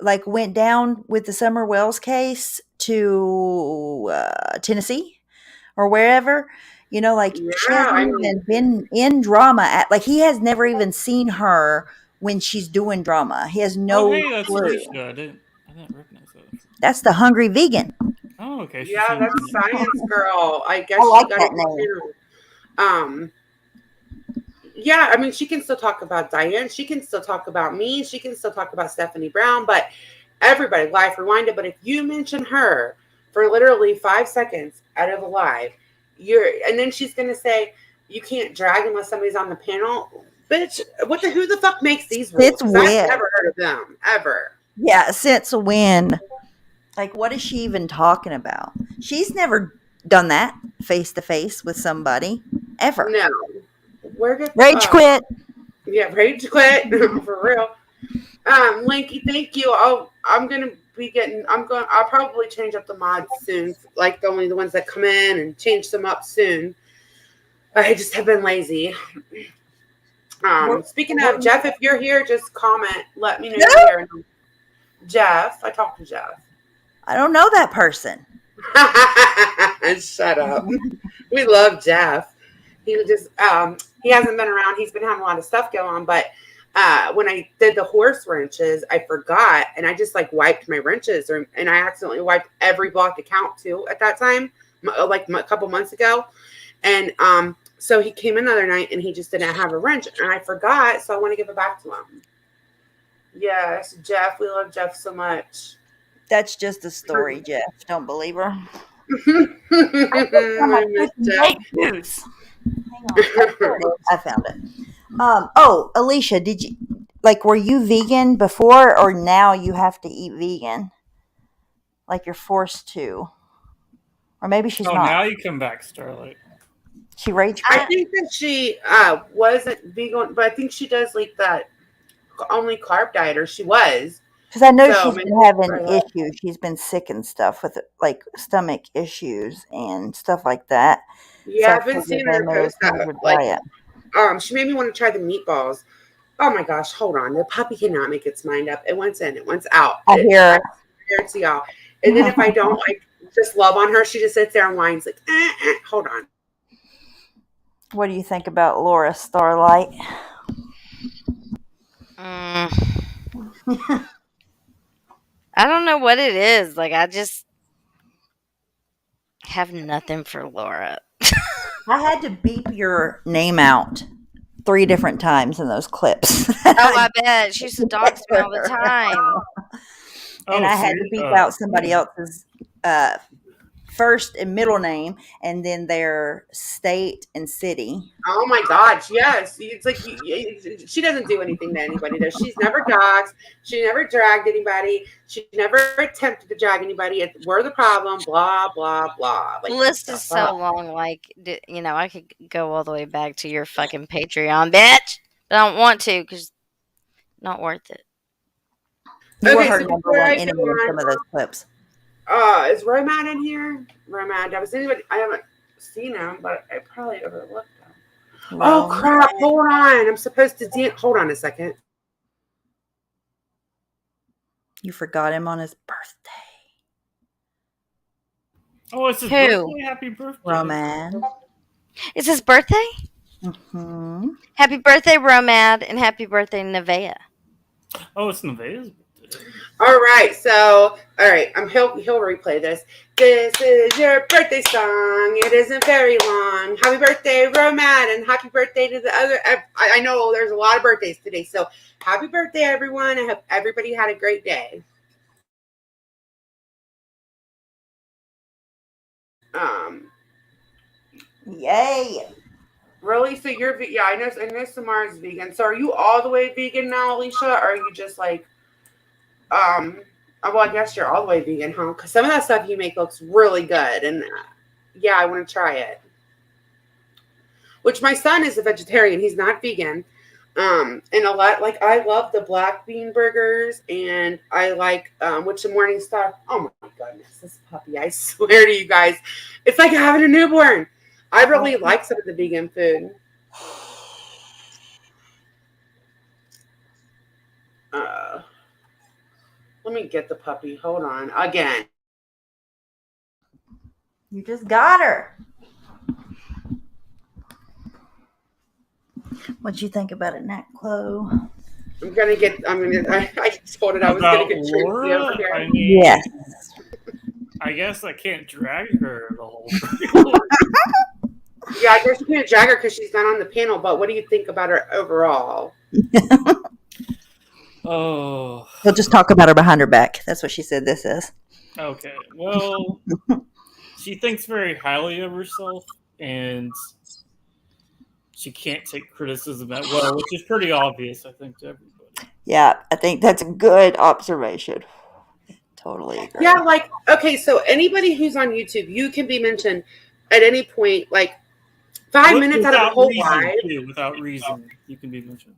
like went down with the Summer Wells case to Tennessee or wherever, you know, like, she hasn't even been in drama like, he has never even seen her when she's doing drama. He has no that's clue. Alicia. I didn't recognize that. That's the Hungry Vegan. Oh, okay. Yeah, that's Science Girl. I guess I like she got that name. Yeah, I mean, she can still talk about Diane. She can still talk about me. She can still talk about Stephanie Brown. But everybody, live rewinded. But if you mention her for literally 5 seconds out of a live, and then she's gonna say you can't drag unless somebody's on the panel. Bitch, who the fuck makes these rules? It's weird. I've never heard of them ever. Yeah, since when? Like, what is she even talking about? She's never done that face to face with somebody ever. No. Rage quit. Yeah, rage quit for real. Linky, thank you. I'll probably change up the mods soon, like only the ones that come in, and change them up soon. I just have been lazy. Speaking of Jeff, if you're here, just comment. Let me know you're here. Jeff, I talked to Jeff. I don't know that person. Shut up. We love Jeff. He just he hasn't been around. He's been having a lot of stuff go on. But when I did the horse wrenches, I forgot, and I just like wiped my wrenches, and I accidentally wiped every blocked account too at that time, like a couple months ago. And so he came another night, and he just didn't have a wrench, and I forgot, so I want to give it back to him. Yes, Jeff. We love Jeff so much. That's just a story, Jeff. Don't believe her. I miss Jeff. Hang on. I found it. Alicia, were you vegan before, or now you have to eat vegan? Like, you're forced to. Or maybe she's not. Now you come back, Starlight. She rage quit? I think that she wasn't vegan, but I think she does like that only carb diet, or she was. Because I know she's been having issues. She's been sick and stuff with, like, stomach issues and stuff like that. Yeah, I've been seeing her post that. Like, she made me want to try the meatballs. Oh my gosh, hold on. The puppy cannot make its mind up. It wants in, it wants out. I hear it. It's y'all. And then if I don't like just love on her, she just sits there and whines like, hold on. What do you think about Laura, Starlight? I don't know what it is. Like, I just have nothing for Laura. I had to beep your name out 3 different times in those clips. I bet. She used to dox me all the time. And I had to beep out somebody else's first and middle name, and then their state and city. Oh my gosh, yes. It's like she doesn't do anything to anybody, though. She's never doxed. She never dragged anybody. She never attempted to drag anybody. We're the problem, blah, blah, blah. Like, the list is so long. Like, I could go all the way back to your fucking Patreon, bitch. But I don't want to, because not worth it. You were her number one enemy in some of those clips. Is Romad in here? Romad. I haven't seen him, but I probably overlooked him. Oh crap! Hold on. I'm supposed to hold on a second. You forgot him on his birthday. Oh, it's his birthday. Happy birthday, Romad. It's his birthday? Mm-hmm. Happy birthday, Romad, and happy birthday, Nevaeh. Oh, it's Nevaeh's. All right, so he'll replay this. This is your birthday song. It isn't very long. Happy birthday, Roman, and happy birthday to the other. I know there's a lot of birthdays today, so happy birthday, everyone. I hope everybody had a great day. Yay! Really? So you're I know Samara's vegan. So are you all the way vegan now, Alicia? Or are you just like well, I guess you're all the way vegan, huh? Because some of that stuff you make looks really good, and yeah, I want to try it. Which my son is a vegetarian; he's not vegan. And a lot I love the black bean burgers, and I like which the Morning Star. Oh my goodness, this puppy! I swear to you guys, it's like having a newborn. I really like some of the vegan food. Let me get the puppy. Hold on. Again. You just got her. What'd you think about it, Nat Chloe? I just told it I was going to get Tracy over here. I mean, Yes. I guess I can't drag her the whole Yeah, I guess you can't drag her because she's not on the panel, but what do you think about her overall? Oh. We'll just talk about her behind her back. That's what she said this is. Okay. Well, she thinks very highly of herself, and she can't take criticism that well, which is pretty obvious, I think, to everybody. Yeah, I think that's a good observation. Totally agree. Yeah, okay, so anybody who's on YouTube, you can be mentioned at any point, 5 minutes out of the whole live. Without reason, you can be mentioned.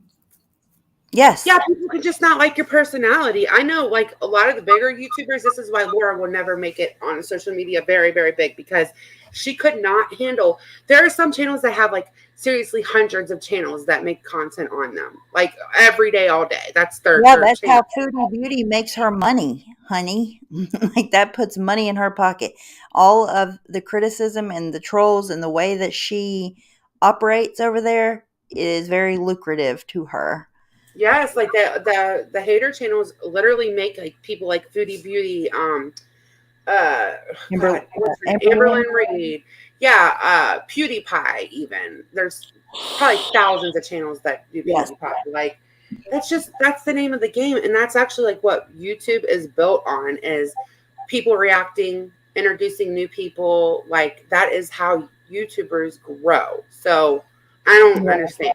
Yes. Yeah, people can just not like your personality. I know, a lot of the bigger YouTubers, this is why Laura will never make it on social media very, very big, because she could not handle. There are some channels that have, seriously hundreds of channels that make content on them, every day, all day. That's their that's channel. how Foodie Beauty makes her money, honey. That puts money in her pocket. All of the criticism and the trolls and the way that she operates over there is very lucrative to her. Yes, the hater channels literally make people like Foodie Beauty, Amberlyn Reed, PewDiePie. Even there's probably thousands of channels that do PewDiePie. That's the name of the game, and that's actually what YouTube is built on, is people reacting, introducing new people. That is how YouTubers grow. So I don't understand.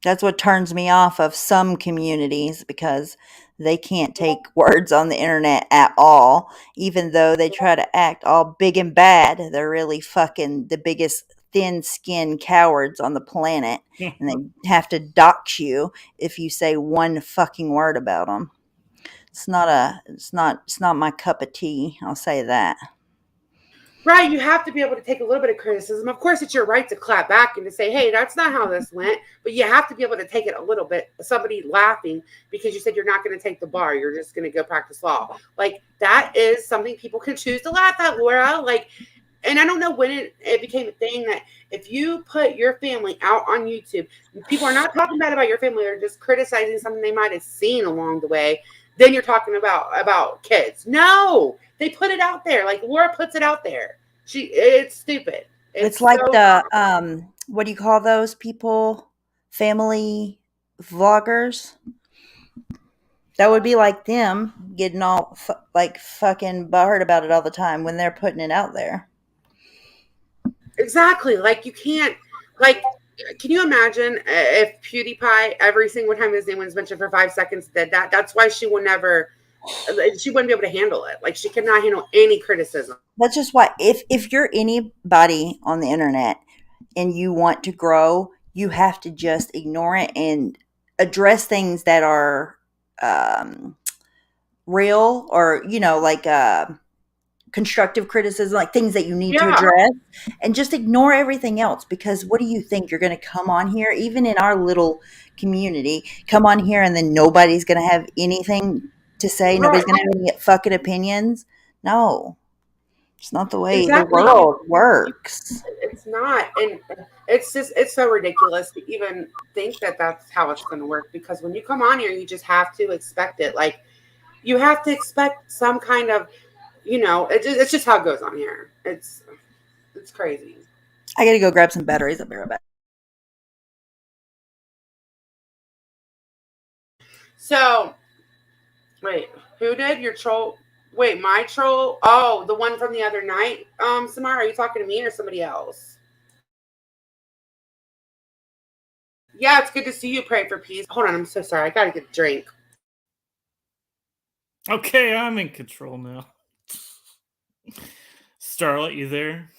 That's what turns me off of some communities, because they can't take words on the internet at all. Even though they try to act all big and bad, they're really fucking the biggest thin-skinned cowards on the planet. And they have to dox you if you say one fucking word about them. It's not my cup of tea. I'll say that. Right, you have to be able to take a little bit of criticism. Of course, it's your right to clap back and to say, hey, that's not how this went. But you have to be able to take it a little bit. Somebody laughing because you said you're not going to take the bar. You're just going to go practice law. That is something people can choose to laugh at, Laura. And I don't know when it became a thing that if you put your family out on YouTube, people are not talking bad about your family. They're just criticizing something they might have seen along the way. Then you're talking about kids. No, they put it out there. Laura puts it out there. It's stupid. It's like the what do you call those people? Family vloggers. That would be like them getting all fucking butthurt about it all the time when they're putting it out there. Exactly. You can't can you imagine if PewDiePie every single time his name was mentioned for 5 seconds did that? That's why she wouldn't be able to handle it. She cannot handle any criticism. That's just why if you're anybody on the internet and you want to grow, you have to just ignore it and address things that are real, or constructive criticism, things that you need to address, and just ignore everything else. Because what do you think? You're going to come on here, even in our little community, come on here and then nobody's going to have anything to say? Nobody's going to have any fucking opinions? No. It's not the way Exactly. the world works. It's not, and it's so ridiculous to even think that that's how it's going to work, because when you come on here, you just have to expect it. Like, you have to expect some kind of, it's just how it goes on here. It's crazy. I gotta go grab some batteries. I'll be right back. So, wait, who did your troll? Wait, my troll? Oh, the one from the other night. Samara, are you talking to me or somebody else? Yeah, it's good to see you. Pray for peace. Hold on, I'm so sorry. I gotta get a drink. Okay, I'm in control now. Starlight, you there?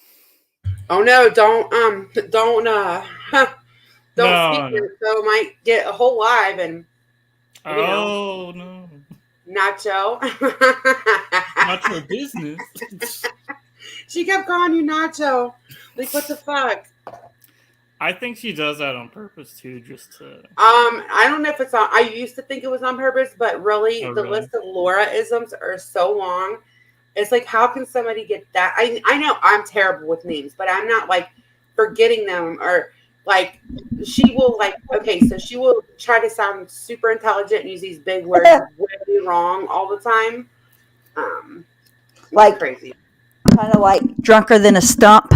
Oh no, don't No, speak no. so might get a whole live and Oh no. Nacho. Nacho business. She kept calling you Nacho. Like, what the fuck? I think she does that on purpose too, just to. I don't know if it's on. I used to think it was on purpose, but really, the really? list of Laura-isms are so long. It's like, how can somebody get that? I know I'm terrible with names, but I'm not like forgetting them, or like she will like. Okay, so she will try to sound super intelligent and use these big words way wrong all the time. Like crazy. Kind of like drunker than a stump.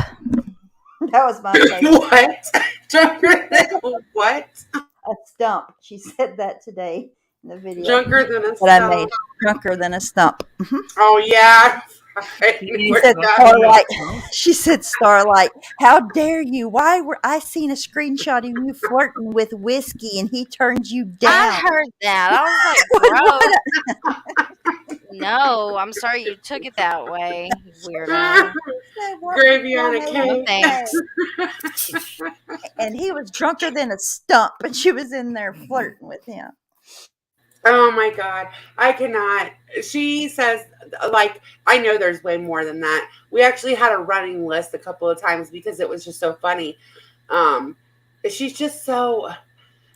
That was my favorite. What? Drunker than what? A stump. She said that today in the video. Drunker than a that I stump. made. Drunker than a stump. Mm-hmm. Oh yeah. She said, Starlight, how dare you? Why were I seen a screenshot of you flirting with whiskey and he turns you down? I heard that. I was like, bro. No, I'm sorry you took it that way, weirdo. Gravy on a No, cake. thanks. And he was drunker than a stump, and she was in there flirting with him. Oh my God. I cannot. She says, like, I know there's way more than that. We actually had a running list a couple of times because it was just so funny. She's just so.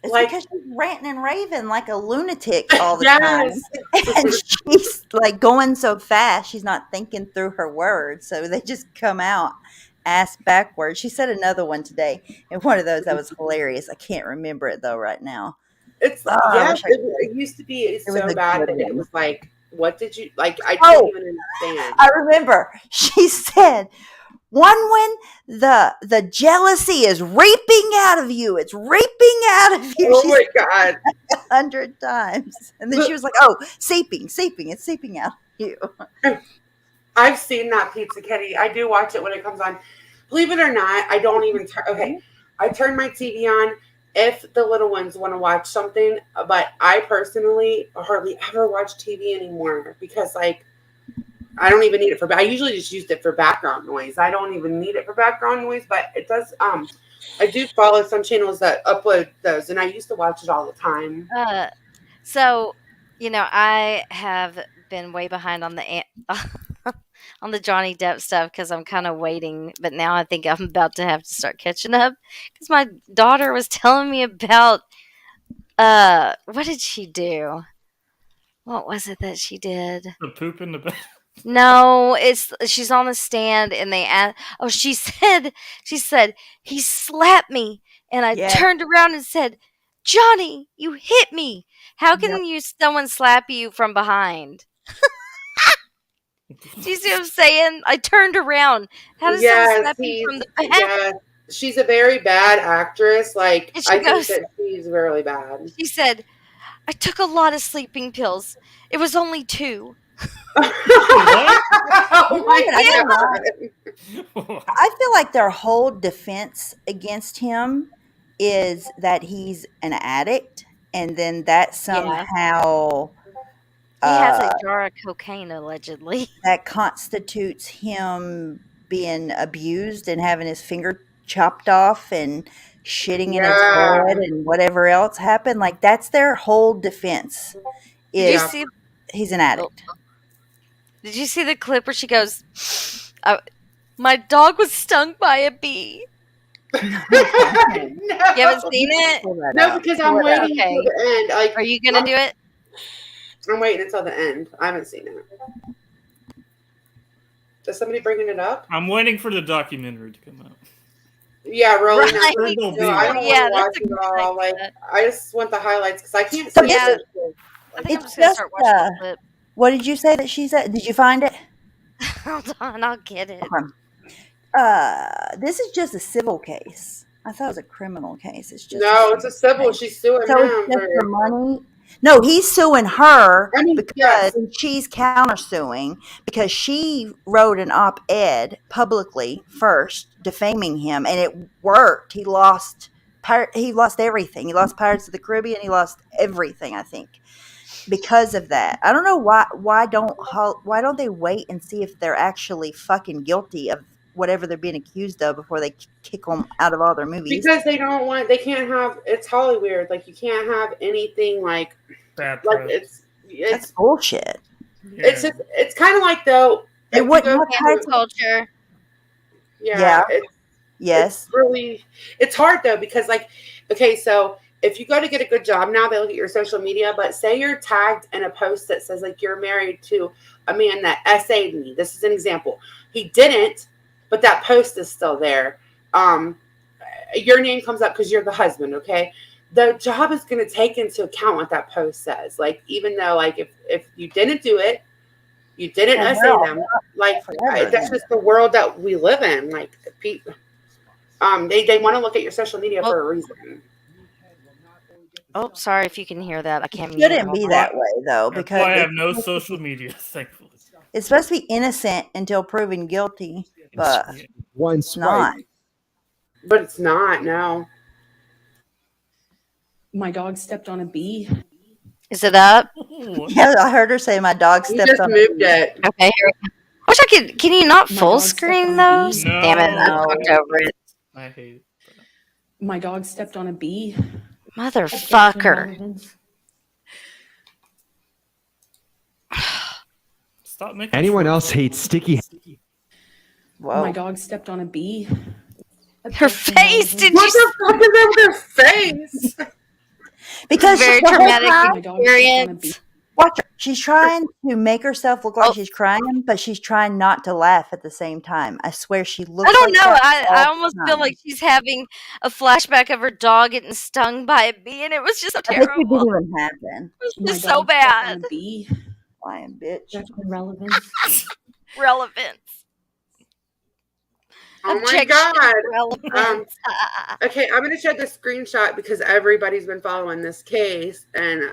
It's like, because she's ranting and raving like a lunatic all the time. And she's like going so fast, she's not thinking through her words. So they just come out ass backwards. She said another one today, and one of those that was hilarious. I can't remember it though right now. It's it used to be so bad that it was like, what did you like? I didn't even understand. I remember she said, one when the jealousy is reaping out of you. It's reaping out of you. Oh my God. 100 times. And then she was like, oh, seeping. It's seeping out of you. I've seen that Pizza Kitty. I do watch it when it comes on. Believe it or not, I don't even I turn my TV on if the little ones want to watch something, but I personally hardly ever watch TV anymore because, like, I don't even need it I usually just used it for background noise. I don't even need it for background noise, but it does. I do follow some channels that upload those, and I used to watch it all the time. So, I have been way behind on the on the Johnny Depp stuff because I'm kind of waiting, but now I think I'm about to have to start catching up because my daughter was telling me about what did she do? What was it that she did? The poop in the bed. No, she's on the stand and they asked. Oh, she said he slapped me, and I turned around and said, "Johnny, you hit me. How can someone slap you from behind?" Do you see what I'm saying? I turned around. How does someone slap you from the back? Yeah, she's a very bad actress. Like, I think that she's really bad. She said, "I took a lot of sleeping pills. It was only 2." Oh my God. I feel like their whole defense against him is that he's an addict, and then that somehow he has a jar of cocaine allegedly. That constitutes him being abused and having his finger chopped off and shitting in his bed and whatever else happened. Like, that's their whole defense. Did you see? He's an addict. Did you see the clip where she goes, "My dog was stung by a bee"? No. You haven't seen it? No, because I'm waiting until the end. Like, are you gonna do it? I'm waiting until the end. I haven't seen it. Is somebody bringing it up? I'm waiting for the documentary to come out. Yeah, really. Right. I don't Yeah, want to watch that's a it good all. Like, idea. I just want the highlights because I can't So see Yeah. it. I think I'm It's just gonna just, start watching a clip. what did you say that she said? Did you find it? Hold on, I'll get it. This is just a civil case. I thought it was a criminal case. It's just No, it's a civil. case. She's suing So him it's just for. for money. No, he's suing her I mean, because yes. she's countersuing because she wrote an op-ed publicly first defaming him, and it worked. He lost everything. He lost Pirates of the Caribbean. He lost everything, I think, because of that. I don't know why don't they wait and see if they're actually fucking guilty of whatever they're being accused of before they kick them out of all their movies? Because they can't have, it's Hollywood. Like, you can't have anything like That's it's bullshit. Yeah. It's kind of like, though, They if you wouldn't go have Cancel had culture. Yeah. Yes. It's hard though, because like, okay, so if you go to get a good job now, they look at your social media, but say you're tagged in a post that says like you're married to a man that essayed me. This is an example. He didn't, but that post is still there. Your name comes up because you're the husband, okay? The job is going to take into account what that post says. Like, even though like if you didn't do it, you didn't essay them. Like, that's just the world that we live in. Like, people, they want to look at your social media for a reason. Oh, sorry if you can hear that. I can't. It shouldn't be that way though, because I have no social media, thankfully. it's supposed to be innocent until proven guilty, but It's not. But it's not. No. My dog stepped on a bee. Is it up? Yeah, I heard her say my dog You stepped just on moved it. Okay, here we go. Wish I could. Can you not My full dog stepped screen on a those? bee. Damn it! I No. talked over it. I hate it. My dog stepped on a bee. Motherfucker. Stop making Anyone short else films. hates sticky? Whoa. My dog stepped on a bee. Her face. Did What you? the fuck is that with her face? Because Very the whole traumatic time- My dog stepped on a bee. experience. watch her. She's trying to make herself look like Oh. she's crying, but she's trying not to laugh at the same time. I swear she looks I don't like know. that I all almost the feel time. like she's having a flashback of her dog getting stung by a bee, and it was just so I bet you terrible. didn't even happen. It My was dog so stepped on bad. a bee. Lying bitch. That's relevance. Relevance. Oh my Objection. god. Relevance. Okay, I'm gonna share this screenshot because everybody's been following this case, and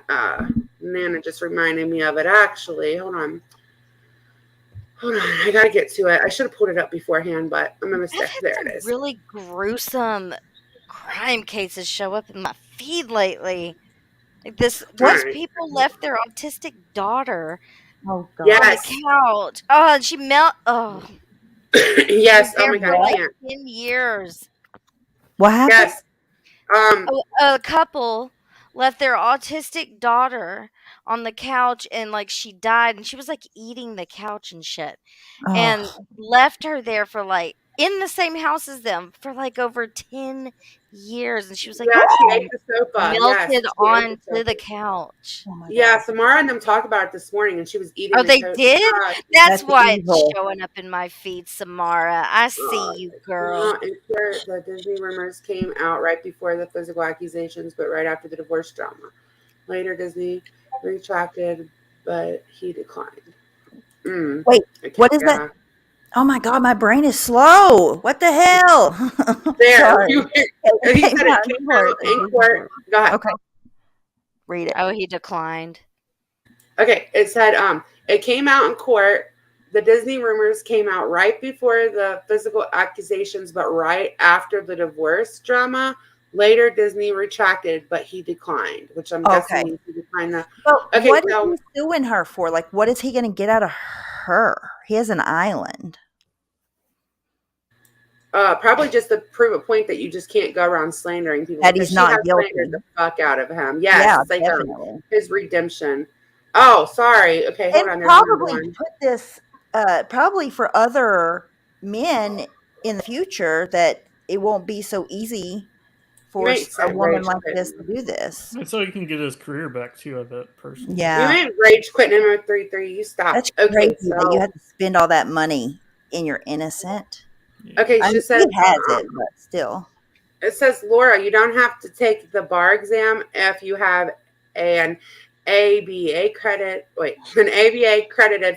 Nana just reminded me of it. Actually, hold on, I gotta get to it. I should have pulled it up beforehand, but I'm a I've mistake. had There some it is. really gruesome crime cases show up in my feed lately. Like these Right. people left their autistic daughter Oh god. Yes. on the couch. Oh, and she Oh, Yes. Oh my there god, for I can't. 10 years. What happened? Yes. A couple left their autistic daughter on the couch, and like she died, and she was like eating the couch and shit, and Oh, left her there for like in the same house as them for like over 10 years, and she was like Yeah, she ate the sofa. Yes, melted she ate the onto sofa. the couch. oh my Yeah, god. Samara and them talked about it this morning, and she was eating. Oh, the they toast. did? Yeah. That's That's why evil. it's showing up in my feed, Samara. I see you, girl. And here, the Disney rumors came out right before the physical accusations, but right after the divorce drama. Later, Disney retracted, but he declined. Wait, Okay, what is that? Oh my god, my brain is slow. What the hell? There. Sorry. He said it came out in court. Go ahead. Okay. Read it. Oh, he declined. Okay, it said it came out in court. The Disney rumors came out right before the physical accusations, but right after the divorce drama. Later, Disney retracted, but he declined, which I'm guessing means he declined the. Well, Okay, what so- is he suing her for? Like, what is he going to get out of her? He has an island. Probably just to prove a point that you just can't go around slandering people. That because he's not she has guilty. slandered the fuck out of him. Yes, Yeah, it's like definitely. his redemption. Oh, sorry. Okay, hold on. And There's another probably one. put this, probably for other men in the future, that it won't be so easy for Makes a sense, woman rage like quit. this to do this. And so he can get his career back too, I bet, personally. You Yeah, ain't rage quitting him at 3-3. You stop. that's Okay, crazy that you so have to spend all that money and you're innocent. Okay, I she mean, says he has it, but still. it says, Laura, you don't have to take the bar exam if you have an ABA credited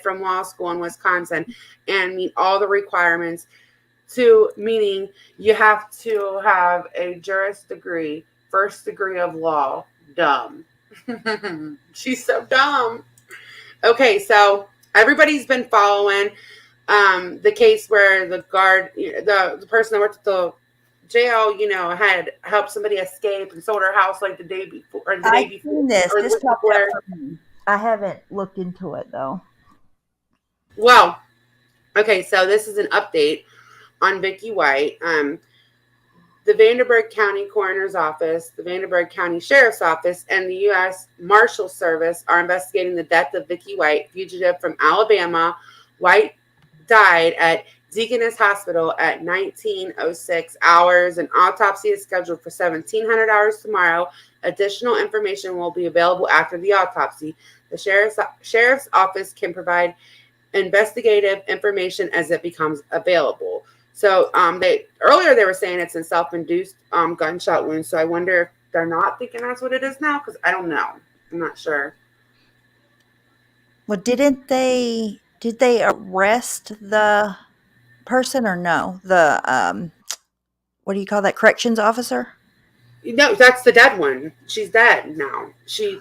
from law school in Wisconsin and meet all the requirements meaning you have to have a juris degree, first degree of law. Dumb. She's so dumb. Okay, so everybody's been following the case where the guard, the person that worked at the jail, had helped somebody escape and sold her house like the day before. Or the day I've before, seen this. or This the popped before. up for me. I haven't looked into it though. Well, okay, so this is an update on Vicky White. The Vanderburgh County Coroner's Office, the Vanderburgh County Sheriff's Office, and the U.S. Marshal Service are investigating the death of Vicky White, fugitive from Alabama. White died at Deaconess Hospital at 1906 hours. An autopsy is scheduled for 1700 hours tomorrow. Additional information will be available after the autopsy. The Sheriff's Office can provide investigative information as it becomes available. So earlier they were saying it's a self-induced gunshot wound. So I wonder if they're not thinking that's what it is now, because I don't know. I'm not sure. Well, did they arrest the person or no? The what do you call that, corrections officer? No, that's the dead one. She's dead now.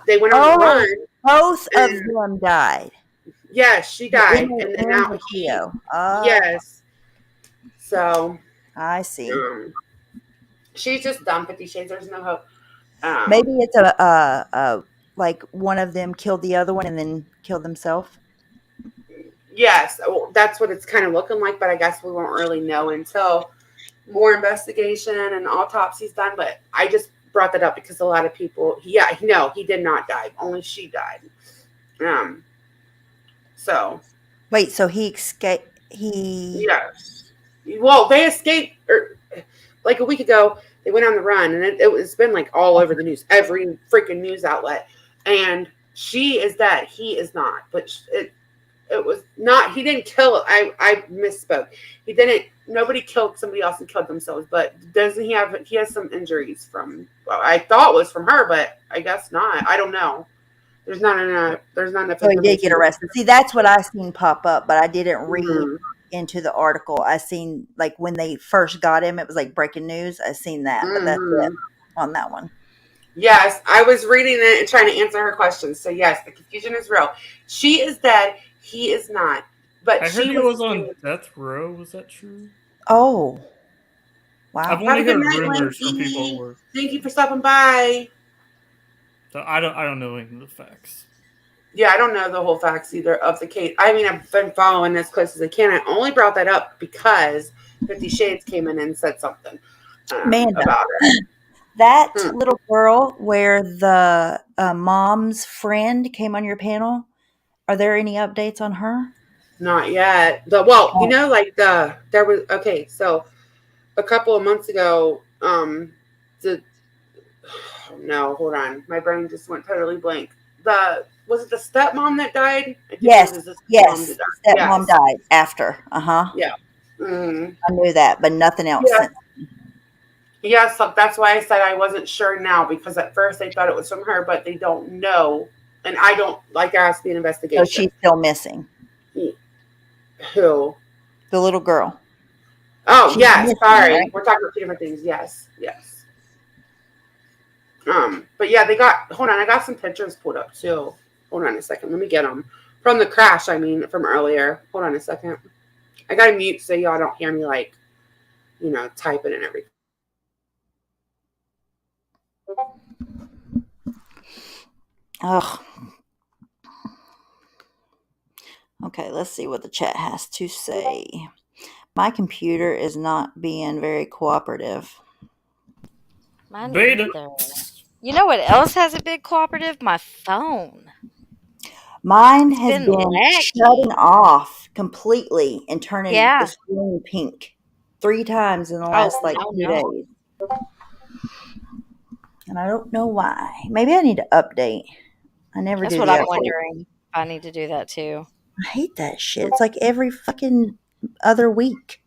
They went on the run. Both of them died. Yes, she died. And then now yes. So I see. She's just dumb. 50 Shades. There's no hope. Maybe it's a like one of them killed the other one and then killed themselves. Yes, that's what it's kind of looking like. But I guess we won't really know until more investigation and autopsy's done. But I just brought that up because a lot of people. Yeah, no, he did not die. Only she died. So. Wait. So he escaped. Yes. Well, they escaped like a week ago. They went on the run, and it's been like all over the news, every freaking news outlet. And she is dead. He is not. But it was not. He didn't kill. I misspoke. He didn't. Nobody killed somebody else and killed themselves. But doesn't he have? He has some injuries from. Well, I thought it was from her, but I guess not. I don't know. There's not enough. So he did get arrested. See, that's what I seen pop up, but I didn't read into the article. I seen like when they first got him, it was like breaking news. I seen that, but that's it on that one. Yes, I was reading it and trying to answer her questions. So yes, the confusion is real. She is dead. He is not. But I heard he was on death row. Was that true? Oh, wow! I've only heard rumors from people at work. Thank you for stopping by. So I don't know any of the facts. Yeah, I don't know the whole facts either of the case. I mean, I've been following as close as I can. I only brought that up because 50 Shades came in and said something about her. That little girl where the mom's friend came on your panel, are there any updates on her? Not yet. So a couple of months ago, no, hold on. My brain just went totally blank. Was it the stepmom that died? Yes. Stepmom died after. Yeah. Mm-hmm. I knew that, but nothing else. Yeah. Yes, that's why I said I wasn't sure now, because at first they thought it was from her, but they don't know. And I don't like there has to be an investigation. So she's still missing. Who? The little girl. Oh, she's yes. Missing, sorry. Right? We're talking about two different things. Yes. But yeah, hold on, I got some pictures pulled up too. Hold on a second. Let me get them. From the crash, from earlier. Hold on a second. I got to mute so y'all don't hear me typing and everything. Ugh. Okay, let's see what the chat has to say. My computer is not being very cooperative. Mine either. You know what else has a big cooperative? My phone. Mine has been shutting off completely and turning the screen pink 3 times in the last 2 days. And I don't know why. Maybe I need to update. I never do that. That's what I'm wondering. I need to do that too. I hate that shit. It's like every fucking other week.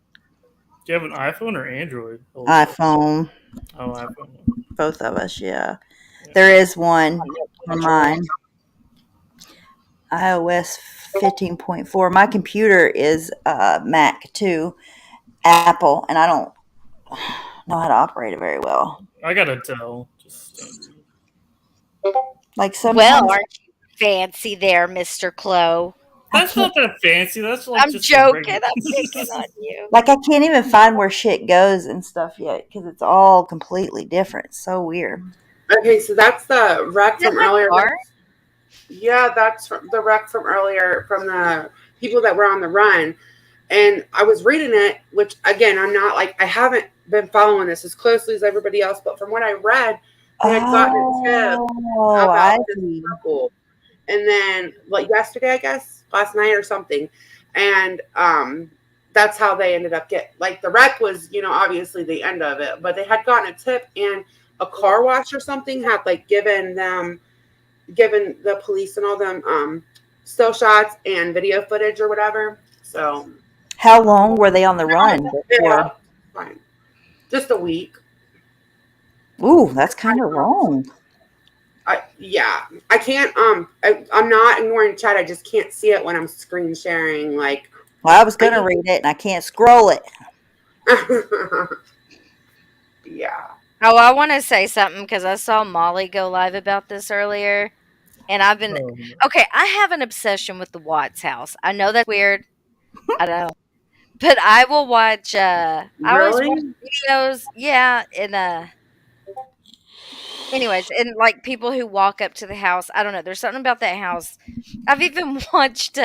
Do you have an iPhone or Android? iPhone. Oh, iPhone. Both of us, yeah. There is one on mine. iOS 15.4. My computer is Mac too, Apple, and I don't know how to operate it very well. I got a Dell, just standard. Like sometimes, Well, aren't you fancy there, Mr. Clo? That's not that fancy. That's like I'm just joking. I'm picking on you. like I can't even find where shit goes and stuff yet because it's all completely different. It's so weird. Okay, so that's the rec from earlier. Hard? Yeah, that's from the rec from earlier from the people that were on the run. And I was reading it, which again, I'm not like, I haven't been following this as closely as everybody else, but from what I read, they had gotten a tip about this circle. And then like yesterday, I guess, last night or something. And that's how they ended up like the wreck was, obviously the end of it, but they had gotten a tip, and a car wash or something had like given the police and all them still shots and video footage or whatever. So how long were they on the run? Yeah, fine. Just a week. Ooh, that's kind of long. I can't. I'm not ignoring chat. I just can't see it when I'm screen sharing. Like, well, I was gonna read it and I can't scroll it. Yeah. Oh, I want to say something because I saw Molly go live about this earlier, and I've been okay. I have an obsession with the Watts house. I know that's weird. I know, but I will watch. I always watch videos. Yeah, and anyways, and like people who walk up to the house. I don't know. There's something about that house. I've even watched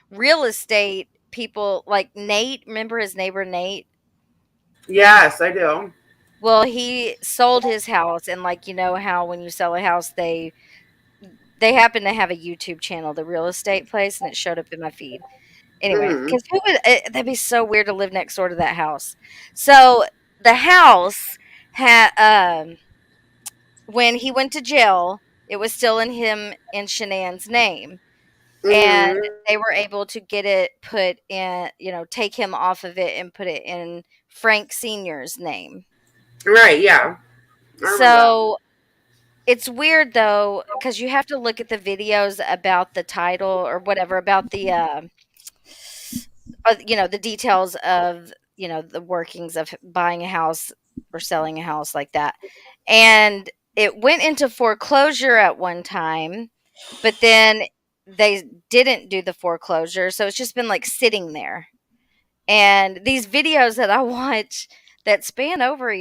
real estate people like Nate. Remember his neighbor Nate? Yes, I do. Well, he sold his house, and like how when you sell a house, they happen to have a YouTube channel, the real estate place, and it showed up in my feed. Anyway, because that'd be so weird to live next door to that house. So the house had when he went to jail, it was still in him and Shanann's name. And they were able to get it put in, take him off of it and put it in Frank Sr.'s name. Right, yeah. So it's weird though, because you have to look at the videos about the title or whatever, about the the details of the workings of buying a house or selling a house like that. And it went into foreclosure at one time, but then they didn't do the foreclosure, so it's just been like sitting there. And these videos that I watch that span over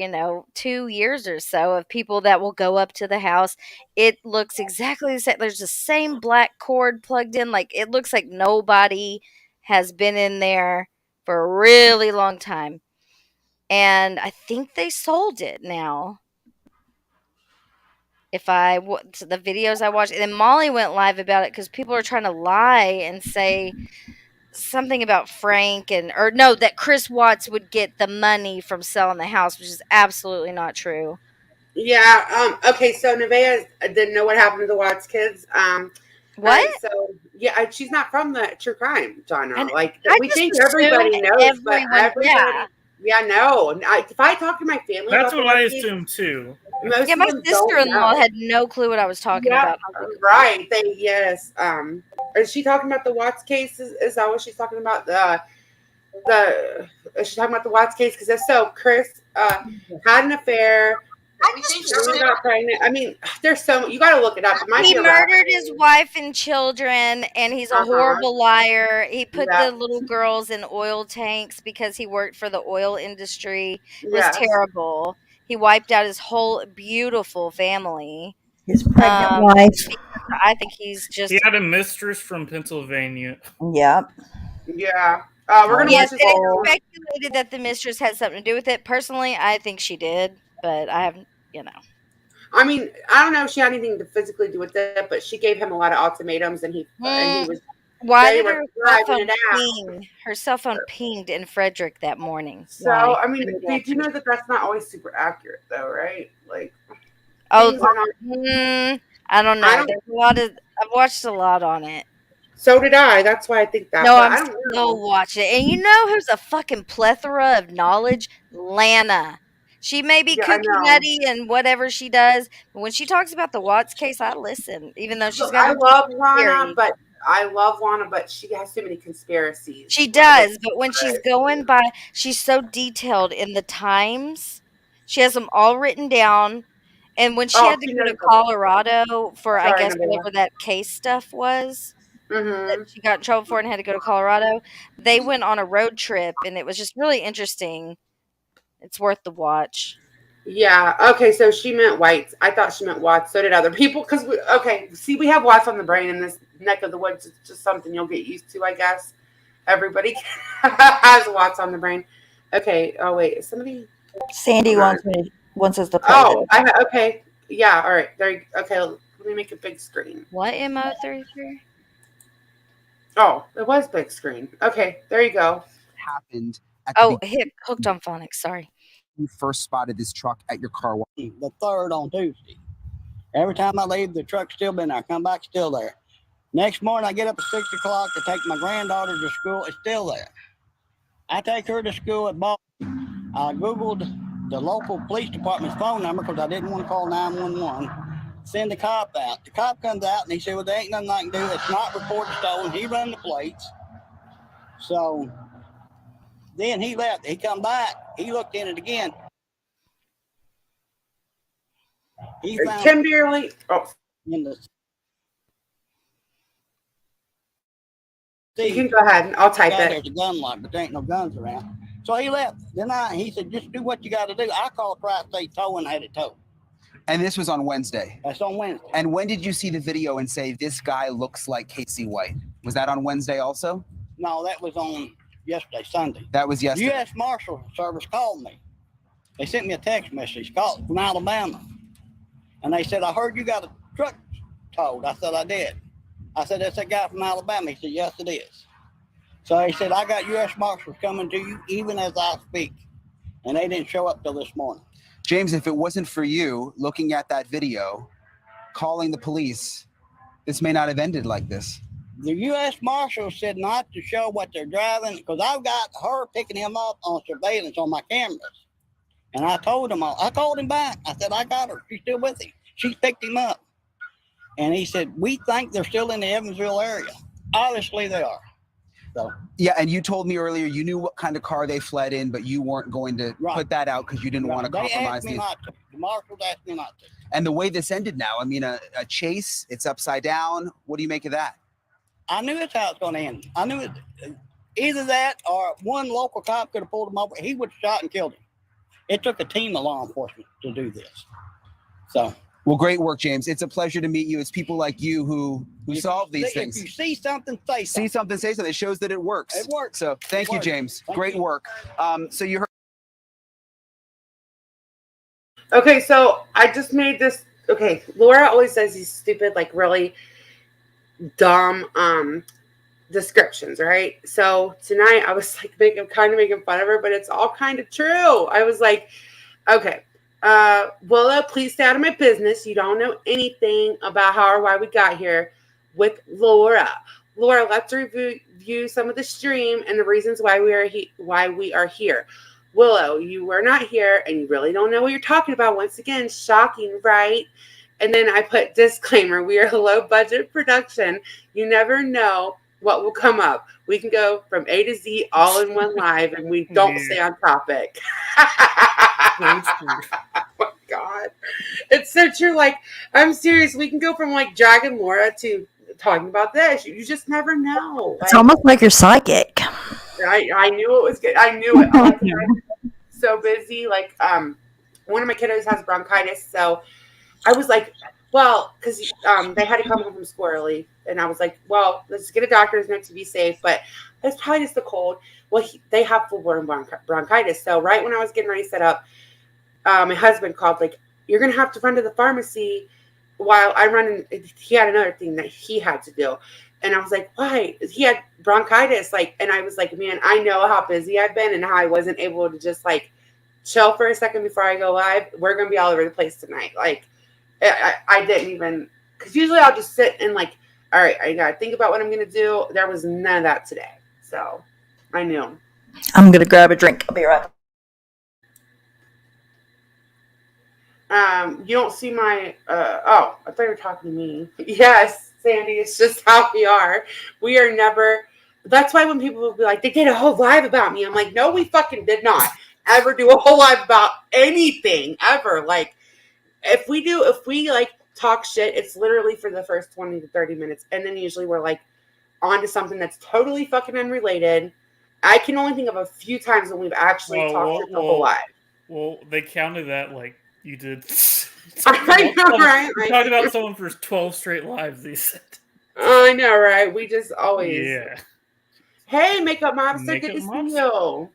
2 years or so of people that will go up to the house, it looks exactly the same. There's the same black cord plugged in. Like, it looks like nobody has been in there for a really long time. And I think they sold it now. The videos I watched, and then Molly went live about it because people are trying to lie and say something about Frank that Chris Watts would get the money from selling the house, which is absolutely not true. Yeah. Okay. So Nevaeh didn't know what happened to the Watts kids. What? So yeah, she's not from the true crime genre. And like I we just think everybody knows, but everybody. Yeah, no. If I talk to my family, that's what I assume too. My sister-in-law had no clue what I was talking about. Right. Yes. Is she talking about the Watts case? Is that what she's talking about? Is she talking about the Watts case? Because if so, Chris had an affair. She got pregnant. I mean, there's you got to look it up. He murdered his wife and children, and he's a horrible liar. He put the little girls in oil tanks because he worked for the oil industry. It was terrible. He wiped out his whole beautiful family. His pregnant wife. I think he's just... He had a mistress from Pennsylvania. Yep. Yeah. We're gonna yes, it is speculated that the mistress had something to do with it. Personally, I think she did, but I haven't, I mean, I don't know if she had anything to physically do with it, but she gave him a lot of ultimatums, and he was... Why did her cell phone pinged in Frederick that morning? So, I mean, did you know that that's not always super accurate, though, right? Like, I don't know. There's a lot of... I've watched a lot on it. So did I. That's why I think that. No, But I'm I don't still know. watching it. And you know who's a fucking plethora of knowledge? Lana. She may be Yeah, I kooky know. nutty and whatever she does, but when she talks about the Watts case, I listen, even though she's Look, got I her love Lana, theories. but she has too many conspiracies. She does, but when she's going by, she's so detailed in the times. She has them all written down. And when she Oh, had to she go knows. to Colorado for, I Sorry, guess, Nevaeh. whatever that case stuff was, that Mm-hmm. she got in trouble for and had to go to Colorado, they went on a road trip, and it was just really interesting. It's worth the watch. Yeah. Okay. So she meant whites. I thought she meant Watts. So did other people. Because we have Watts on the brain in this neck of the woods. It's just something you'll get used to, I guess. Everybody has Watts on the brain. Okay. Oh wait, is somebody? Sandy wants us to play Oh, this. okay. Yeah. All right. Okay. Let me make a big screen. What MO33? Oh, it was big screen. Okay. There you go. Happened Oh, hooked on phonics. Sorry. You first spotted this truck at your car. The 3rd on Tuesday. Every time I leave, the truck's still been there. I come back, still there. Next morning, I get up at 6 o'clock to take my granddaughter to school. It's still there. I take her to school at Boston. I Googled the local police department's phone number because I didn't want to call 911. Send the cop out. The cop comes out and he said, well, there ain't nothing I can do. It's not reported stolen. He run the plates. So then he left. He come back. He looked in it again. He found Kimberly. Oh, in the you can go ahead. I'll type it. There's a gun lock, but there ain't no guns around. So he left. Then he said, just do what you got to do. I called Tri-State Tow and had it towed. And this was on Wednesday. That's on Wednesday. And when did you see the video and say, this guy looks like Casey White? Was that on Wednesday also? No, that was on yesterday, Sunday. That was yesterday. U.S. Marshal Service called me. They sent me a text message from Alabama. And they said, I heard you got a truck towed. I said, I did. I said, that's that guy from Alabama. He said, yes, it is. So he said, I got U.S. Marshals coming to you even as I speak. And they didn't show up till this morning. James, if it wasn't for you looking at that video, calling the police, this may not have ended like this. The U.S. Marshal said not to show what they're driving because I've got her picking him up on surveillance on my cameras. And I told him, I called him back. I said, I got her. She's still with him. She picked him up. And he said, we think they're still in the Evansville area. Obviously they are. So yeah, and you told me earlier you knew what kind of car they fled in, but you weren't going to put that out because you didn't want to compromise. They asked me not to. The marshals asked me not to. And the way this ended now, I mean, a chase, it's upside down. What do you make of that? I knew that's how it's going to end. I knew it. Either that or one local cop could have pulled him over. He would have shot and killed him. It took a team of law enforcement to do this. So. Well, great work, James. It's a pleasure to meet you. It's people like you who solve these things. If you see something, say something. See something, say something. It shows that it works. It works. So thank you, James. Great work. So you heard. Okay, so I just made this. Okay, Laura always says these stupid, like really dumb descriptions, right? So tonight I was like making fun of her, but it's all kind of true. I was like, okay. Willow, please stay out of my business. You don't know anything about how or why we got here with Laura. Laura, let's review some of the stream and the reasons why we are here. Willow, you were not here and you really don't know what you're talking about. Once again, shocking, right? And then I put disclaimer, we are a low budget production. You never know what will come up. We can go from A to Z all in one live and we don't stay on topic. Oh my God. It's so true. Like, I'm serious. We can go from like dragging Laura to talking about this. You just never know. It's almost like you're psychic. I knew it was good. I knew it. I'm so busy. Like, one of my kiddos has bronchitis. So I was like, well, because they had to come home from school early. And I was like, well, let's get a doctor's note to be safe. But it's probably just the cold. Well, they have full-blown bronchitis. So right when I was getting ready to set up, my husband called, like, you're going to have to run to the pharmacy while I'm running. He had another thing that he had to do. And I was like, why? He had bronchitis. Like, and I was like, man, I know how busy I've been and how I wasn't able to just like chill for a second before I go live. We're going to be all over the place tonight. Like, I didn't even, because usually I'll just sit and like All right, I gotta think about what I'm gonna do. There was none of that today, so I knew. I'm gonna grab a drink. I'll be right back. You don't see my oh, I thought you were talking to me. Yes, Sandy, it's just how we are. We are never. That's why when people will be like, they did a whole live about me, I'm like, no, we fucking did not ever do a whole live about anything ever. Like, if we like talk shit, it's literally for the first 20 to 30 minutes, and then usually we're like on to something that's totally fucking unrelated. I can only think of a few times when we've actually talked the whole live. Well, they counted that like you did. I know, right? We talked about someone for 12 straight lives, they said. I know, right? We just always. Yeah. Hey, Makeup Mobster, good to see you.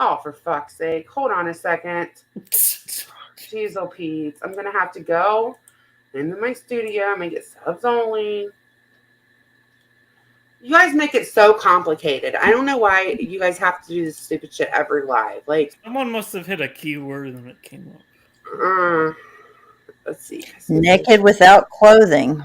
Oh, for fuck's sake. Hold on a second. Jeez, oh, Pete. I'm going to have to go into my studio, make it subs only. You guys make it so complicated. I don't know why you guys have to do this stupid shit every live. Like, someone must have hit a keyword and it came up. Let's see. Naked without clothing.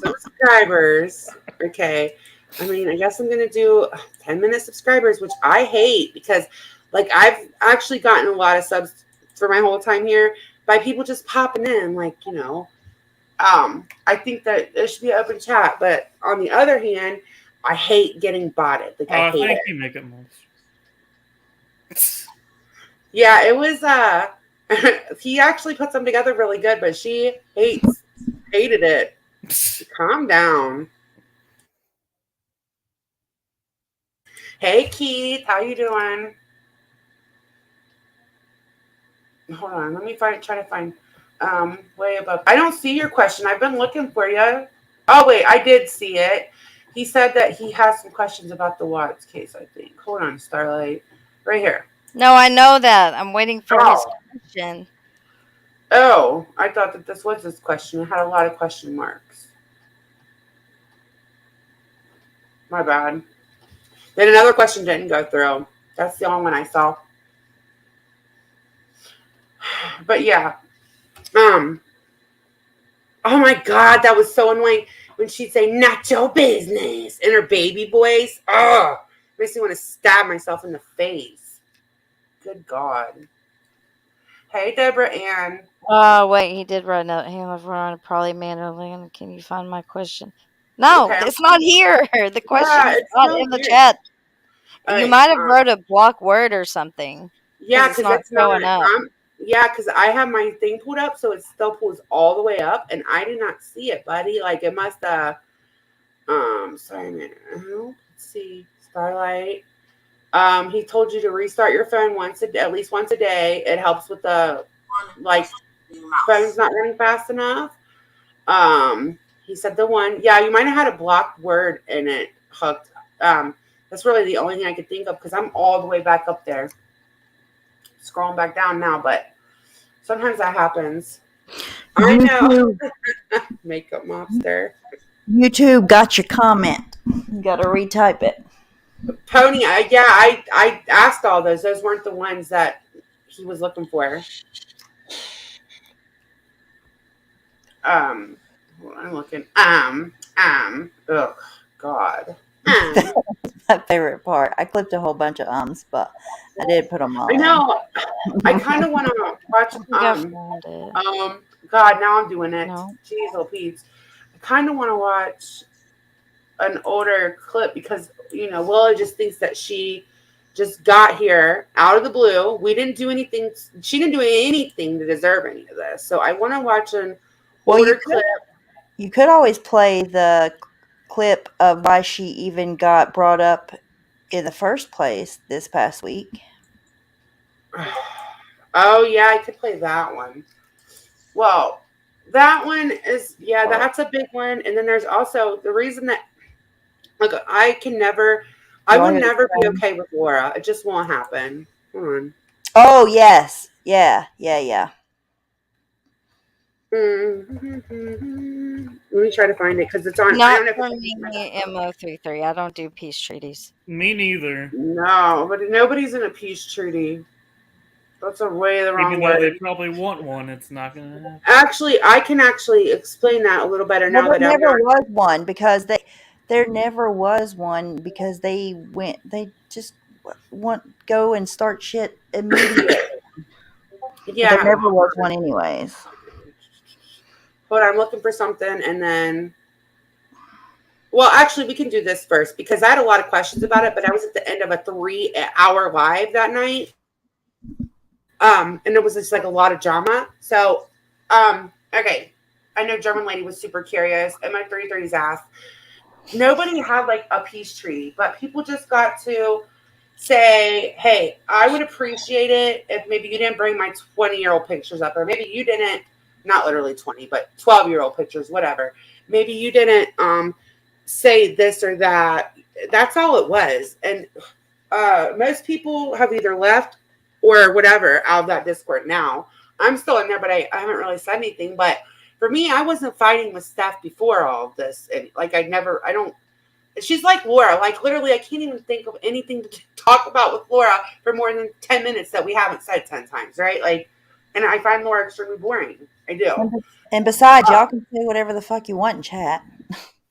Subscribers. Okay. I mean, I guess I'm going to do 10-minute subscribers, which I hate because, like, I've actually gotten a lot of subs for my whole time here by people just popping in, like, you know. I think that there should be an open chat, but on the other hand, I hate getting botted. Like, I hate thank it. you, Makeup Monster. Yeah, it was, he actually put them together really good, but she hated it. Calm down. Hey, Keith, how you doing? Hold on, let me try to find way above. I don't see your question. I've been looking for you. Oh, wait, I did see it. He said that he has some questions about the Watts case, I think. Hold on, Starlight. Right here. No, I know that. I'm waiting for his question. Oh, I thought that this was his question. It had a lot of question marks. My bad. Then another question didn't go through. That's the only one I saw. But yeah. Oh my God, that was so annoying when she'd say, not your business, in her baby voice. Ugh. Makes me want to stab myself in the face. Good God. Hey, Deborah Ann. Oh, wait, he did write a hang of run probably manually. Can you find my question? No, okay. It's not here. The question is not in the chat. You might have wrote a block word or something. Yeah, because it's not showing up. Yeah, because I have my thing pulled up, so it still pulls all the way up, and I did not see it, buddy. Like, it must have, sorry, man. Let's see, Starlight. He told you to restart your phone at least once a day. It helps with the, like, phone's not running fast enough. He said the one, yeah, you might have had a blocked word in it hooked. That's really the only thing I could think of, because I'm all the way back up there. Scrolling back down now, but sometimes that happens. I know. Makeup Mobster. YouTube got your comment. You got to retype it. Pony, I asked all those. Those weren't the ones that he was looking for. I'm looking. Oh God. My favorite part. I clipped a whole bunch of ums, but I did put them all. I know. I kind of want to watch. God, now I'm doing it. No. Jeez, oh Pete. I kind of want to watch an older clip because Willow just thinks that she just got here out of the blue. We didn't do anything. She didn't do anything to deserve any of this. So I want to watch an older clip. You could always play the clip of why she even got brought up in the first place this past week. Oh yeah, I could play that one. Well, that one is that's a big one. And then there's also the reason that I will never be okay with Laura. It just won't happen. Hold on. Oh yes. Yeah. Let me try to find it because it's on. Not for me, MO33. I don't do peace treaties. Me neither. No, but nobody's in a peace treaty. That's a way the wrong Even though word. they probably want one, it's not going to happen. Actually, I can actually explain that a little better now that there I'm never not. was one because there never was one because they just go and start shit immediately. So Yeah. there never was one anyways. Hold on, I'm looking for something and then. Well, actually, we can do this first because I had a lot of questions about it, but I was at the end of a 3-hour live that night. And it was just like a lot of drama. So, okay. I know German lady was super curious, and my 330s asked. Nobody had like a peace treaty, but people just got to say, hey, I would appreciate it if maybe you didn't bring my 20-year-old pictures up, or maybe you didn't, not literally 20, but 12-year-old pictures, whatever. Maybe you didn't say this or that. That's all it was. And most people have either left or whatever out of that Discord now. I'm still in there, but I haven't really said anything. But for me, I wasn't fighting with Steph before all of this. And like, she's like Laura. Like, literally, I can't even think of anything to talk about with Laura for more than 10 minutes that we haven't said 10 times, right? Like, and I find Laura extremely boring. I do. And besides, y'all can say whatever the fuck you want in chat.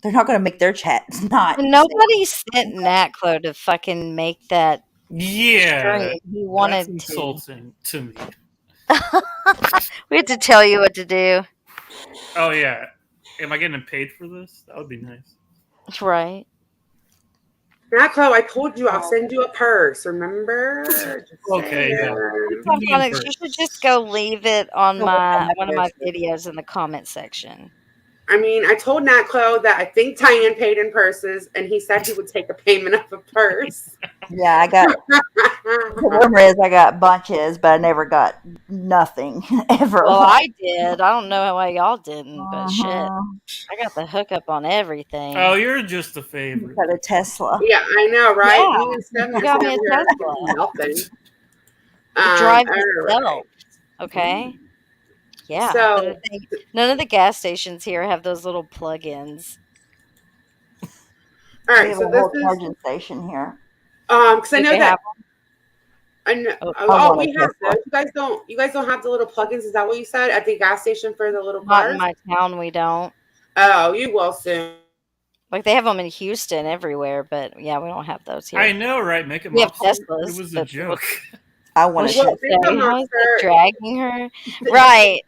They're not going to make their chats not. Nobody sent Natclo to fucking make that Yeah. stream. He wanted That's insulting to me. We had to tell you what to do. Oh, yeah. Am I getting paid for this? That would be nice. Right. Natclo, I told you I'll send you a purse, remember? Okay, yeah. You should just go leave it on one of my videos in the comment section. I mean, I told Natclo that I think Tyann paid in purses, and he said he would take a payment of a purse. Yeah, I got the rumor is I got bunches, but I never got nothing ever. Well, I did. I don't know why y'all didn't, but shit. I got the hookup on everything. Oh, you're just a favorite. You got a Tesla. Yeah, I know, right? Yeah, Me and Steph you got me a Tesla. Nothing. It drives itself. Okay. Yeah. So none of the gas stations here have those little plug-ins. All right, we have so a whole this charging station here. Because I know that. I know. We have those. You guys don't have the little plugins. Is that what you said at the gas station for the little cars? Not in my town, we don't. Oh, you will soon. Like they have them in Houston everywhere, but yeah, we don't have those here. I know, right? Make it. We have Teslas. It was a joke. I want to dragging her, right?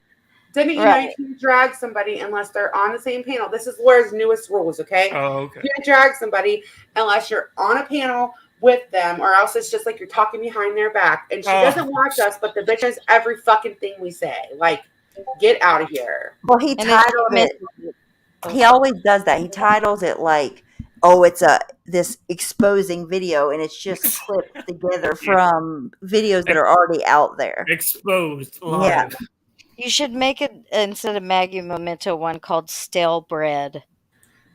Didn't you know you can drag somebody unless they're on the same panel? This is Laura's newest rules, okay? Oh, okay. You can't drag somebody unless you're on a panel with them, or else it's just like you're talking behind their back. And she doesn't watch us, but the bitch has every fucking thing we say. Like, get out of here. Well, he titled it. He always does that. He titles it like, "Oh, it's this exposing video," and it's just clipped together from videos that are already out there. Exposed live. Yeah. You should make it instead of Maggie Memento one called Stale Bread.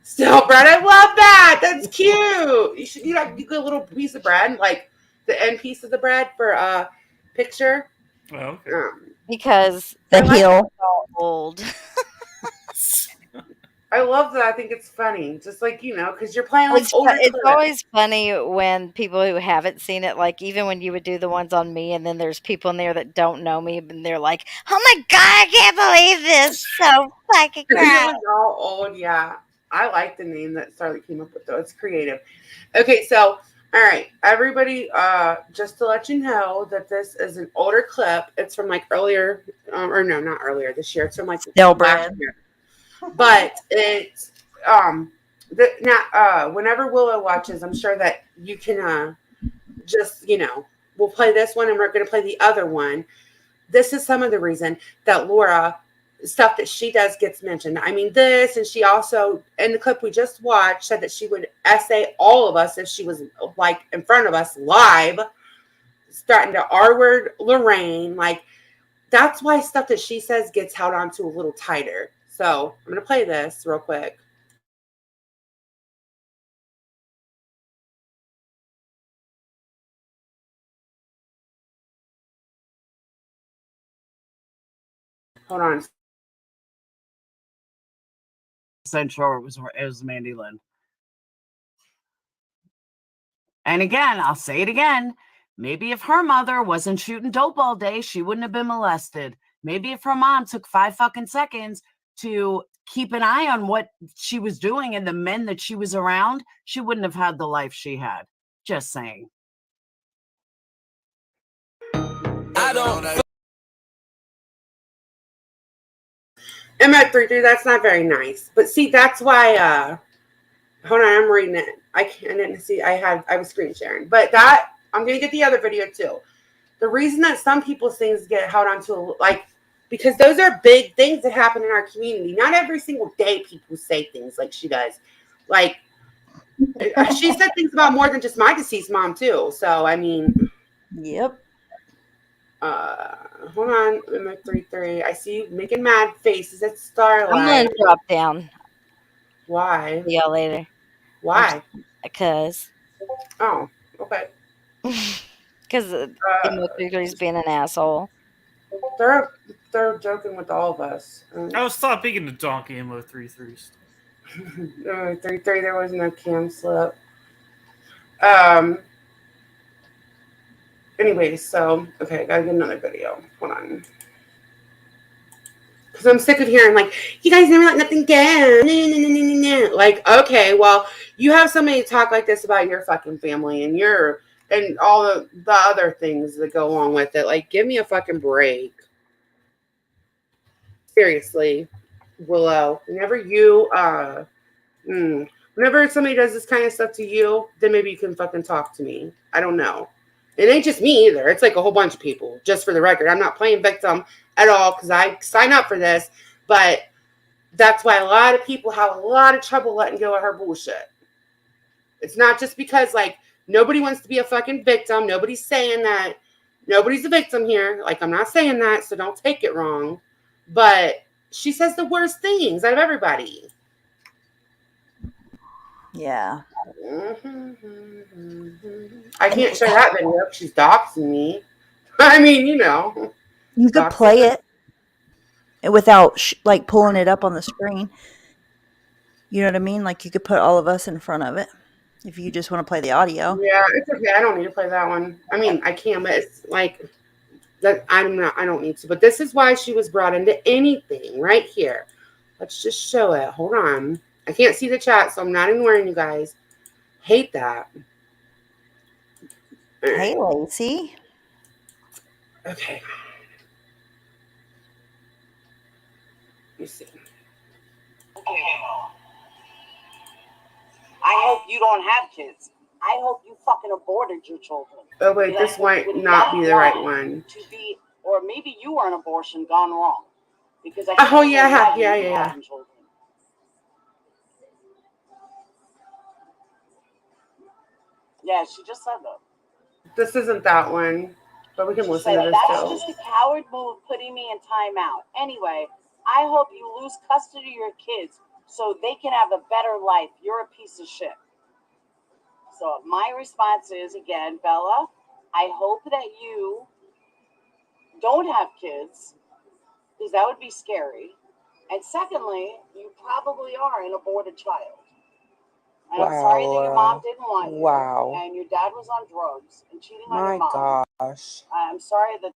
Stale bread, I love that. That's cute. You should you get a little piece of bread, like the end piece of the bread for a picture. Oh, okay. Because the heel old. I love that. I think it's funny. Just like, because you're playing like it's always funny when people who haven't seen it, like even when you would do the ones on me and then there's people in there that don't know me and they're like, oh my God, I can't believe this. So fucking crap. all old, yeah. I like the name that Starlet came up with though. It's creative. Okay, so all right, everybody, just to let you know that this is an older clip. It's from like earlier, or no, not earlier this year. It's from like last year. But it's whenever Willow watches, I'm sure that you can just we'll play this one and we're going to play the other one. This is some of the reason that Laura stuff that she does gets mentioned. I mean this, and she also in the clip we just watched said that she would essay all of us if she was like in front of us live, starting to R-word Lorraine. Like that's why stuff that she says gets held on to a little tighter. So I'm going to play this real quick. Hold on. Sure, it was Mandy Lynn. And again, I'll say it again. Maybe if her mother wasn't shooting dope all day, she wouldn't have been molested. Maybe if her mom took 5 fucking seconds to keep an eye on what she was doing and the men that she was around, she wouldn't have had the life she had. Just saying. I don't. M33, that's not very nice. But see, that's why, hold on, I'm reading it. I didn't see, I was screen sharing. But that, I'm going to get the other video too. The reason that some people's things get held on to, like, because those are big things that happen in our community. Not every single day people say things like she does. Like, she said things about more than just my deceased mom too. So, I mean. Yep. Hold on, M33. I see you making mad faces at Starlight. I'm gonna drop down. Why? See y'all later. Why? Because. Oh, okay. Because is being an asshole. They're joking with all of us. I'll stop being the donkey MO33. 33, there was no cam slip. Anyways, so, okay, I gotta get another video. Hold on. Because I'm sick of hearing, like, you guys never let nothing go. Like, okay, well, you have somebody talk like this about your fucking family and all the other things that go along with it. Like, give me a fucking break. Seriously, Willow. Whenever somebody does this kind of stuff to you, then maybe you can fucking talk to me. I don't know. It ain't just me either. It's like a whole bunch of people, just for the record. I'm not playing victim at all because I sign up for this. But that's why a lot of people have a lot of trouble letting go of her bullshit. It's not just because, like, nobody wants to be a fucking victim. Nobody's saying that. Nobody's a victim here. Like, I'm not saying that, so don't take it wrong. But she says the worst things out of everybody. Yeah. I can't show that video if she's doxing me. I mean, you know. You could play it without like pulling it up on the screen. You know what I mean? Like you could put all of us in front of it if you just want to play the audio. Yeah, it's okay. I don't need to play that one. I mean, I can, but it's like that. I don't need to. But this is why she was brought into anything right here. Let's just show it. Hold on. I can't see the chat, so I'm not ignoring you guys. Hate that. Hey, Lacey. Okay. Let me see. I hope you don't have kids. I hope you fucking aborted your children. Oh wait, this might not be the right one. Or maybe you were an abortion gone wrong. Because Oh yeah, yeah. Yeah, she just said that. This isn't that one, but we can listen to this That's too. just a coward move putting me in timeout. Anyway, I hope you lose custody of your kids so they can have a better life. You're a piece of shit. So my response is, again, Bella, I hope that you don't have kids, because that would be scary. And secondly, you probably are an aborted child. And I'm sorry that your mom didn't want you. Wow. And your dad was on drugs and cheating on My your mom. gosh. I'm sorry that.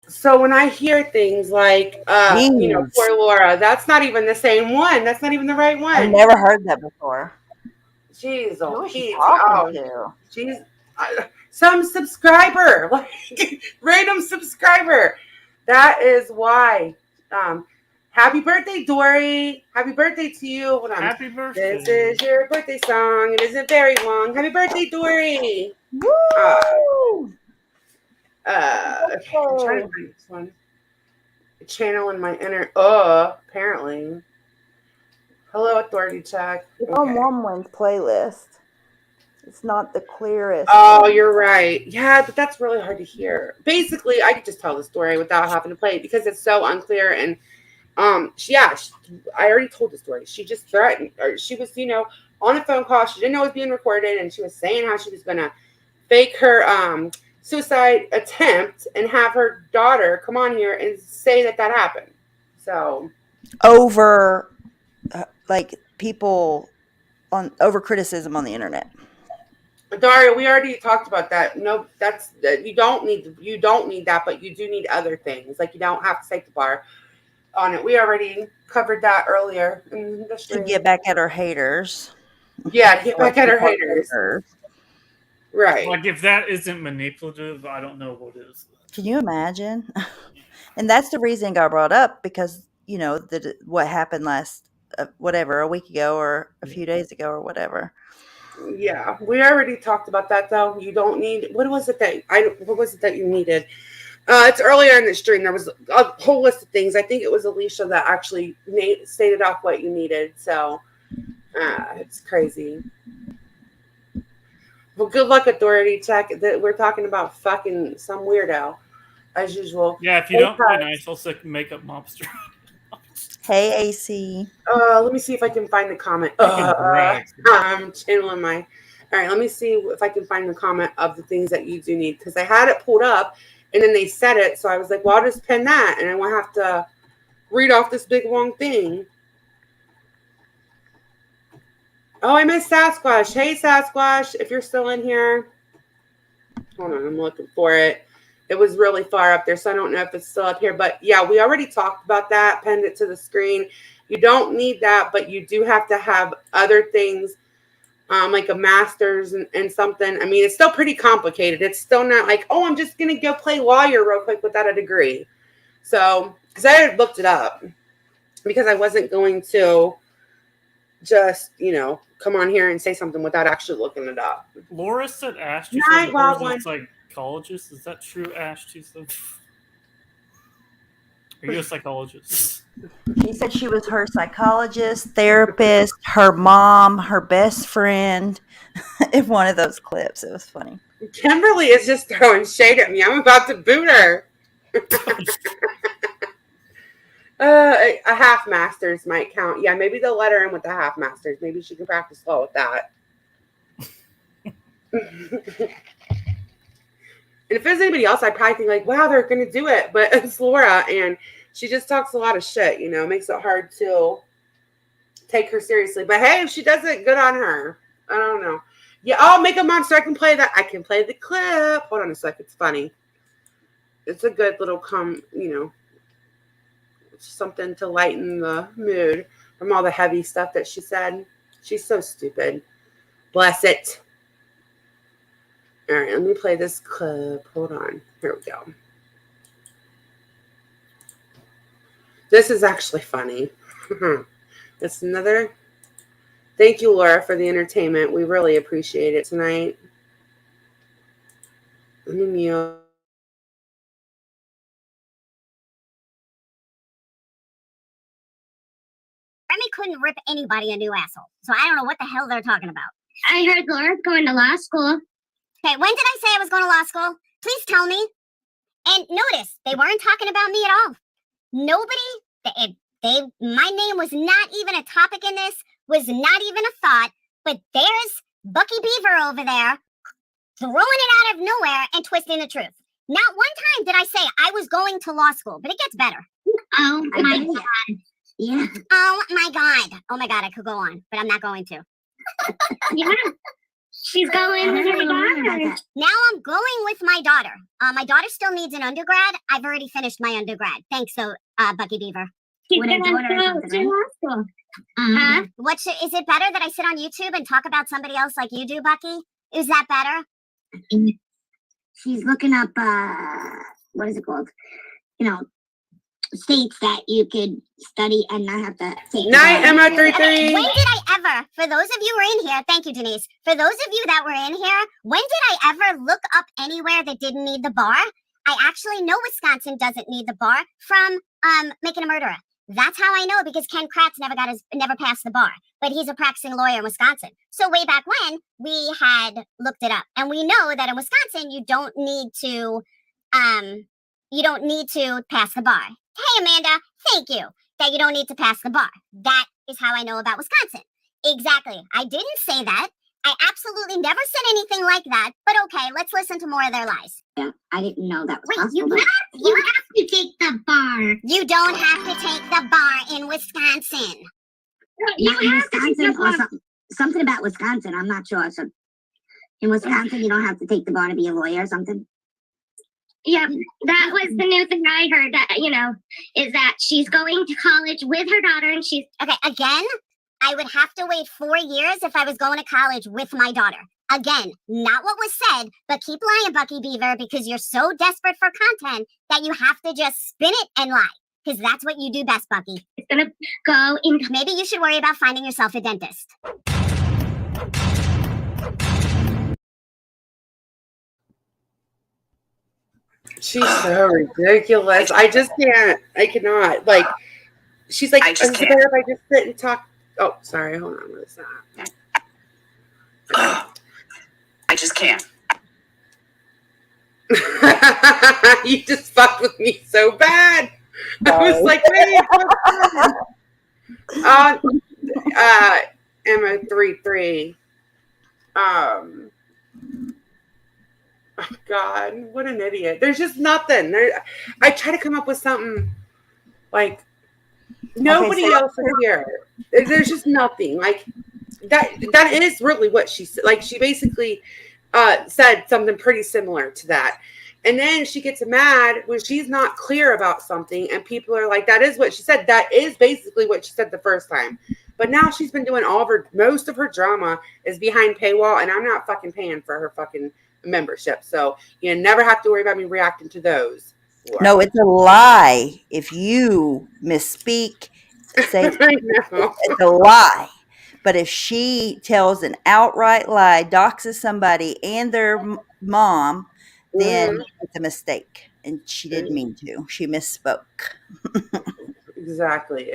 So when I hear things like, poor Laura, that's not even the same one. That's not even the right one. I've never heard that before. Jeez, Who is she talking to? She's some subscriber, like random subscriber. That is why. Happy birthday, Dory. Happy birthday to you. Hold on. Happy birthday. This is your birthday song. It isn't very long. Happy birthday, Dory. Woo! Okay, I'm trying to find this one. Channeling my inner apparently. Hello, authority check. It's on Woman's playlist. It's not the clearest. Oh, you're right. Yeah, but that's really hard to hear. Basically, I could just tell the story without having to play it because it's so unclear. And I already told the story. She just threatened, or she was, on a phone call. She didn't know it was being recorded, and she was saying how she was gonna fake her suicide attempt and have her daughter come on here and say that happened. So over, like people over criticism on the internet. Daria, we already talked about that. No, that's you don't need that, but you do need other things. Like you don't have to take the bar on it. We already covered that earlier in the To stream. get back at our haters. Yeah, to get back at our haters. Right. Like if that isn't manipulative, I don't know what is. Can you imagine? And that's the reason it got brought up because, you know, what happened last, a week ago or a few days ago or whatever. Yeah, we already talked about that though. You don't need, what was it that you needed? It's earlier in the stream. There was a whole list of things. I think it was Alicia that actually stated off what you needed. So it's crazy. Well, good luck, authority check. That we're talking about fucking some weirdo, as usual. Yeah, if you don't play nice, I'll stick makeup mobster. Hey, AC. Let me see if I can find the comment. I'm channeling my. All right, let me see if I can find the comment of the things that you do need because I had it pulled up and then they said it, so I was like, well, I'll just pin that and I won't have to read off this big long thing. Oh, I missed Sasquatch. Hey, Sasquatch, if you're still in here. Hold on, I'm looking for it. It was really far up there, so I don't know if it's still up here. But, yeah, we already talked about that, pinned it to the screen. You don't need that, but you do have to have other things like a master's and something. I mean, it's still pretty complicated. It's still not like, oh, I'm just going to go play lawyer real quick without a degree. So, because I had looked it up because I wasn't going to just, come on here and say something without actually looking it up. Laura said Ash, she's a psychologist. Is that true, Ash? Are you a psychologist? She said she was her psychologist, therapist, her mom, her best friend in one of those clips. It was funny. Kimberly is just throwing shade at me. I'm about to boot her. A half master's might count. Yeah, maybe they'll let her in with the half master's. Maybe she can practice law with that. And if there's anybody else, I'd probably think like, wow, they're going to do it. But it's Laura, and she just talks a lot of shit, makes it hard to take her seriously. But hey, if she does it, good on her. I don't know. Yeah, I'll make a monster. I can play that. I can play the clip. Hold on a sec. It's funny. It's a good little something to lighten the mood from all the heavy stuff that she said. She's so stupid. Bless it. All right, let me play this clip. Hold on. Here we go. This is actually funny. It's another. Thank you, Laura, for the entertainment. We really appreciate it tonight. Let me mute. Remy couldn't rip anybody a new asshole, so I don't know what the hell they're talking about. I heard Laura's going to law school. Okay, when did I say I was going to law school? Please tell me. And notice, they weren't talking about me at all. Nobody, my name was not even a topic in this, was not even a thought, but there's Bucky Beaver over there throwing it out of nowhere and twisting the truth. Not one time did I say I was going to law school, but it gets better. Oh my God. Yeah. Oh my God. Oh my God, I could go on, but I'm not going to. Yeah. She's going with her daughter. Now I'm going with my daughter. My daughter still needs an undergrad. I've already finished my undergrad. Thanks, Bucky Beaver. She's going to law school. Is it better that I sit on YouTube and talk about somebody else like you do, Bucky? Is that better? She's looking up, what is it called? States that you could study and not have to take. Night, Emma33. When did I ever, for those of you who are in here, thank you, Denise. For those of you that were in here, when did I ever look up anywhere that didn't need the bar? I actually know Wisconsin doesn't need the bar from Making a Murderer. That's how I know, because Ken Kratz never passed the bar, but he's a practicing lawyer in Wisconsin. So way back when, we had looked it up, and we know that in Wisconsin you don't need to pass the bar. Hey, Amanda, thank you that you don't need to pass the bar. That is how I know about Wisconsin. Exactly. I didn't say that. I absolutely never said anything like that. But okay, let's listen to more of their lies. Yeah, I didn't know that was possible. You have to take the bar. You don't have to take the bar in Wisconsin. You have Wisconsin to take the bar. Something about Wisconsin. I'm not sure. So, In Wisconsin, you don't have to take the bar to be a lawyer or something. Yeah, that was the new thing I heard, that, is that she's going to college with her daughter and she's... Okay, again, I would have to wait 4 years if I was going to college with my daughter. Again, not what was said, but keep lying, Bucky Beaver, because you're so desperate for content that you have to just spin it and lie. Because that's what you do best, Bucky. It's gonna go in... Maybe you should worry about finding yourself a dentist. She's so ridiculous. I just can't. I cannot. Like, she's like, I just "Is it can't." better if I just sit and talk?" Oh, sorry. Hold on. What is that? I just can't. You just fucked with me so bad. I was like, wait. Emma 3-3. Oh God, what an idiot. There's just nothing. I try to come up with something like nobody else is here. There's just nothing. Like that is really what she said. Like she basically said something pretty similar to that. And then she gets mad when she's not clear about something and people are like, that is what she said. That is basically what she said the first time. But now she's been doing most of her drama is behind paywall, and I'm not fucking paying for her fucking membership. So you never have to worry about me reacting to those. No, it's a lie. If you misspeak, say it's a lie. But if she tells an outright lie, doxes somebody and their mom, then it's a mistake. And she didn't mean to. She misspoke. Exactly.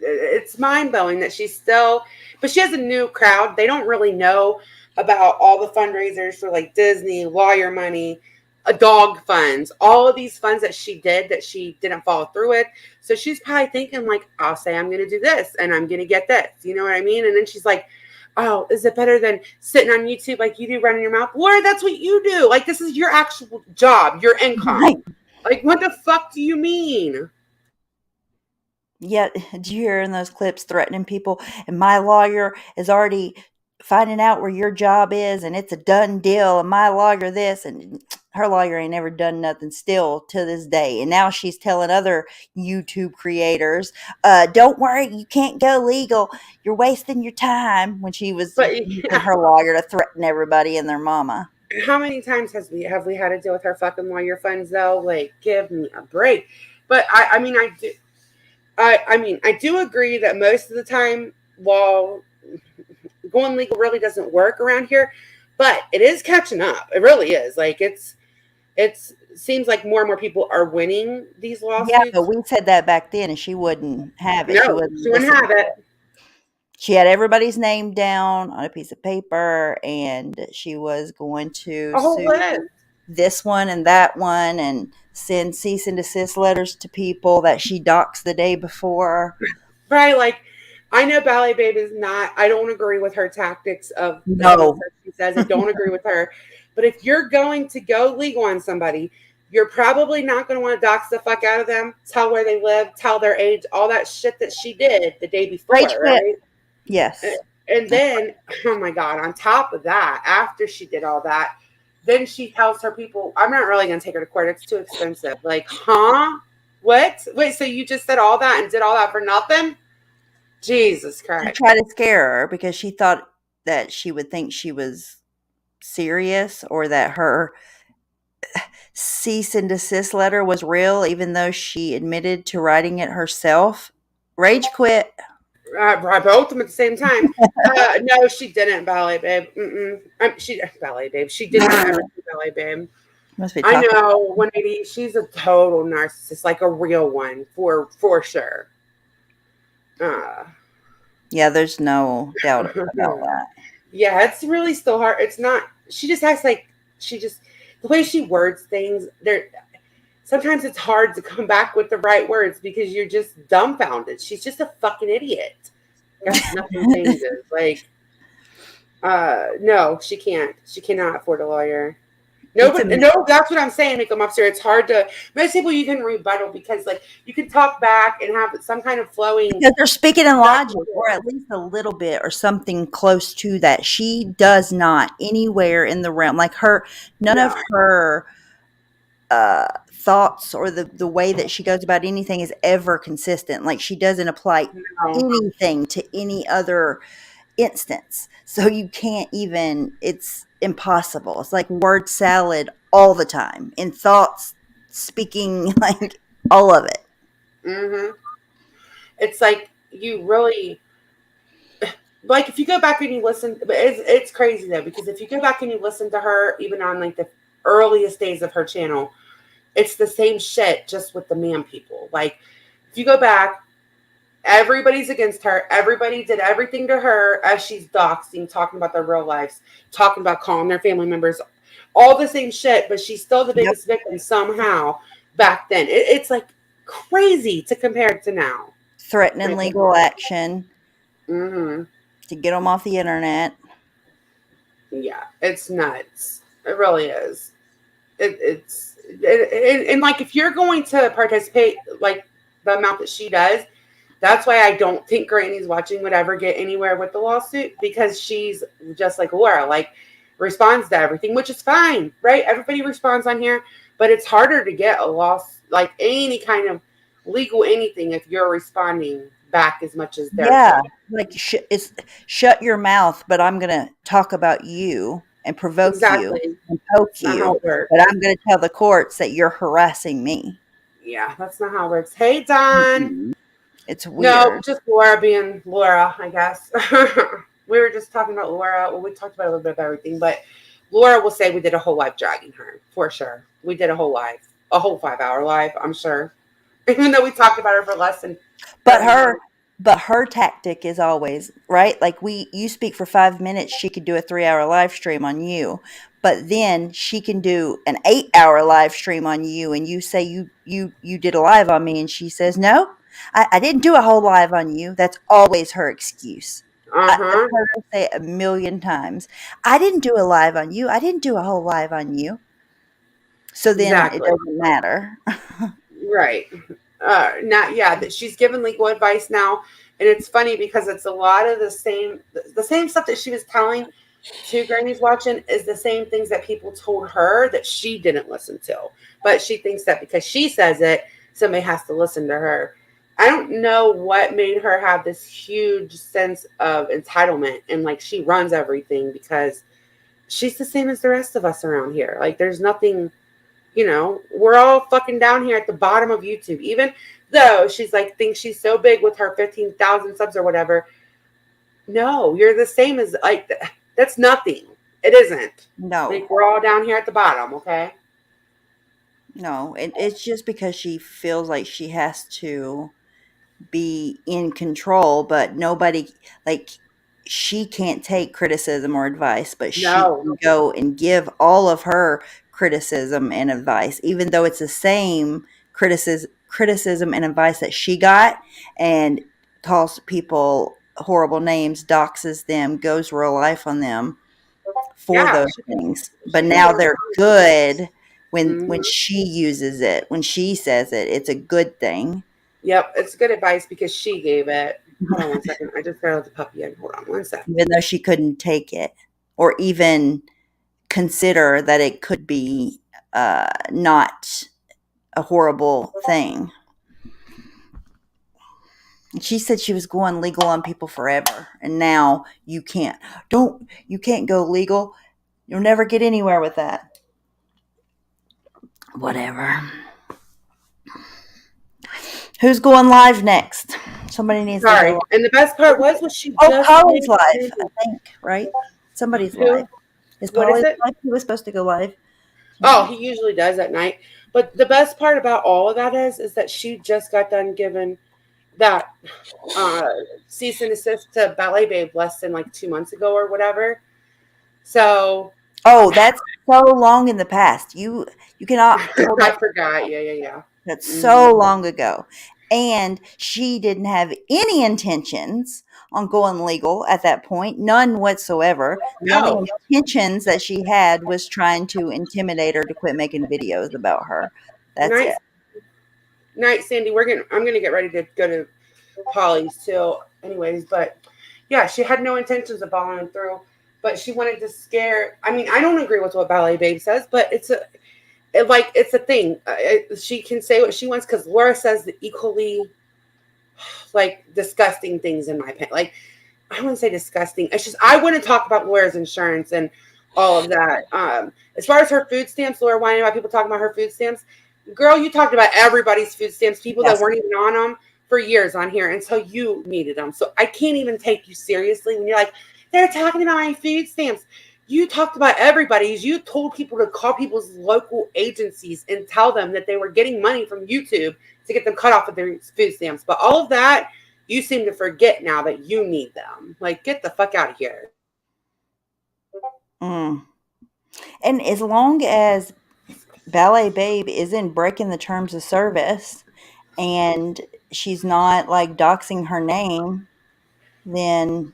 It's mind-blowing that she's still, but she has a new crowd. They don't really know about all the fundraisers for like Disney, lawyer money, dog funds, all of these funds that she did that she didn't follow through with. So she's probably thinking like, I'll say I'm going to do this and I'm going to get this. You know what I mean? And then she's like, oh, is it better than sitting on YouTube like you do, running your mouth? Laura, that's what you do. Like, this is your actual job, your income. Right. Like, what the fuck do you mean? Yeah, did you hear in those clips threatening people? And my lawyer is already finding out where your job is, and it's a done deal. And my lawyer this, and her lawyer ain't ever done nothing still to this day. And now she's telling other YouTube creators, don't worry, you can't go legal. You're wasting your time. When she was using her lawyer to threaten everybody and their mama. How many times have we had to deal with her fucking lawyer funds though? Like, give me a break. But I mean, I do agree that most of the time, while going legal really doesn't work around here, but it is catching up. It really is. Like it seems like more and more people are winning these lawsuits. Yeah, but we said that back then, and she wouldn't have it. No, she wouldn't have it. She had everybody's name down on a piece of paper, and she was going to sue this one and that one and send cease and desist letters to people that she doxed the day before. Right, like I know Ballet Babe is not, I don't agree with her tactics of no. She says I don't agree with her. But if you're going to go legal on somebody, you're probably not going to want to dox the fuck out of them, tell where they live, tell their age, all that shit that she did the day before, right? Yes. And then, oh my God, on top of that, after she did all that, then she tells her people, I'm not really going to take her to court. It's too expensive. Like, huh? What? Wait, so you just said all that and did all that for nothing? Jesus Christ. I tried to scare her because she thought that she would think she was serious or that her cease and desist letter was real, even though she admitted to writing it herself. Rage quit. Both of them at the same time. No, she didn't, Ballet Babe. Ballet Babe. She did not ever do Ballet Babe. I know, 180. She's a total narcissist, like a real one, for sure. Yeah, there's no doubt about that. Yeah, it's really still hard. It's not. She just acts like the way she words things. Sometimes it's hard to come back with the right words because you're just dumbfounded. She's just a fucking idiot. Nothing changes. Like, no, she can't. She cannot afford a lawyer. No, but no, that's what I'm saying, Nick. I'm upstairs. It's hard to most people you can rebuttal because like you can talk back and have some kind of flowing. Because they're speaking in logic, or at least a little bit, or something close to that. She does not anywhere in the realm like none of her thoughts or the way that she goes about anything is ever consistent. Like she doesn't apply anything to any other instance. So you can't even, it's impossible. It's like word salad all the time in thoughts, speaking, like all of it. Mm-hmm. It's like you really, like if you go back and you listen, but it's crazy though, because if you go back and you listen to her, even on like the earliest days of her channel, it's the same shit, just with the man people. Like if you go back, everybody's against her. Everybody did everything to her as she's doxing, talking about their real lives, talking about calling their family members, all the same shit, but she's still the biggest victim somehow back then. It's like crazy to compare it to now. Threatening legal action to get them off the internet. Yeah, it's nuts. It really is. And like if you're going to participate like the amount that she does, that's why I don't think Granny's watching would ever get anywhere with the lawsuit, because she's just like Laura, like responds to everything, which is fine, right? Everybody responds on here, but it's harder to get a loss, like any kind of legal anything, if you're responding back as much as they're saying. Like it's shut your mouth, but I'm gonna talk about you and provoke you and poke you, but I'm gonna tell the courts that you're harassing me. Yeah, that's not how it works. Hey, Don. It's weird. No, just Laura being Laura, I guess. We were just talking about Laura. Well, we talked about a little bit of everything, but Laura will say we did a whole live dragging her, for sure. We did a whole 5-hour live, I'm sure. Even though we talked about her for less than. But her tactic is always, right? Like you speak for 5 minutes, she could do a 3-hour live stream on you. But then she can do an 8-hour live stream on you, and you say you did a live on me, and she says, no, I didn't do a whole live on you. That's always her excuse. I've heard her say it 1,000,000 times. I didn't do a live on you. I didn't do a whole live on you. So then it doesn't matter. Right. That she's given legal advice now, and it's funny because it's a lot of the same stuff that she was telling to Granny's watching is the same things that people told her that she didn't listen to, but she thinks that because she says it, somebody has to listen to her. I don't know what made her have this huge sense of entitlement, and like she runs everything, because she's the same as the rest of us around here. Like there's nothing. You know, we're all fucking down here at the bottom of YouTube. Even though she's like, thinks she's so big with her 15,000 subs or whatever. No, you're the same as, like, that's nothing. It isn't. No. Like, we're all down here at the bottom, okay? No, it's just because she feels like she has to be in control, but nobody, like, she can't take criticism or advice, but she can go and give all of her criticism and advice, even though it's the same criticism and advice that she got, and calls people horrible names, doxes them, goes real life on them for those things. But now they're good when she uses it, when she says it, it's a good thing. Yep, it's good advice because she gave it. Hold on 1 second. I just got the puppy in. Hold on 1 second. Even though she couldn't take it or even consider that it could be not a horrible thing. And she said she was going legal on people forever, and now you can't go legal. You'll never get anywhere with that. Whatever. Who's going live next? Somebody needs to go. And the best part was she Polly's live, I think, right? Somebody's live. Is Polly live? He was supposed to go live. Oh, he usually does at night. But the best part about all of that is that she just got done giving that cease and desist to Ballet Babe less than like 2 months ago or whatever. So. Oh, that's so long in the past. You cannot. I forgot. Yeah. That's so long ago. And she didn't have any intentions on going legal at that point. None whatsoever. The only intentions that she had was trying to intimidate her to quit making videos about her. That's it. Night, Sandy. I'm gonna get ready to go to Polly's too. Anyways, but yeah, she had no intentions of following through, but she wanted to scare. I mean, I don't agree with what Ballet Babe says, but it's a thing. She can say what she wants because Laura says the equally like disgusting things in my opinion. Like, I wouldn't say disgusting. It's just I wouldn't talk about Laura's insurance and all of that. As far as her food stamps, Laura whining about people talking about her food stamps. Girl, you talked about everybody's food stamps, people that weren't even on them for years on here until you needed them. So I can't even take you seriously when you're like, they're talking about my food stamps. You talked about everybody's. You told people to call people's local agencies and tell them that they were getting money from YouTube to get them cut off of their food stamps. But all of that, you seem to forget now that you need them. Like, get the fuck out of here. And as long as Ballet Babe isn't breaking the terms of service and she's not like doxing her name, then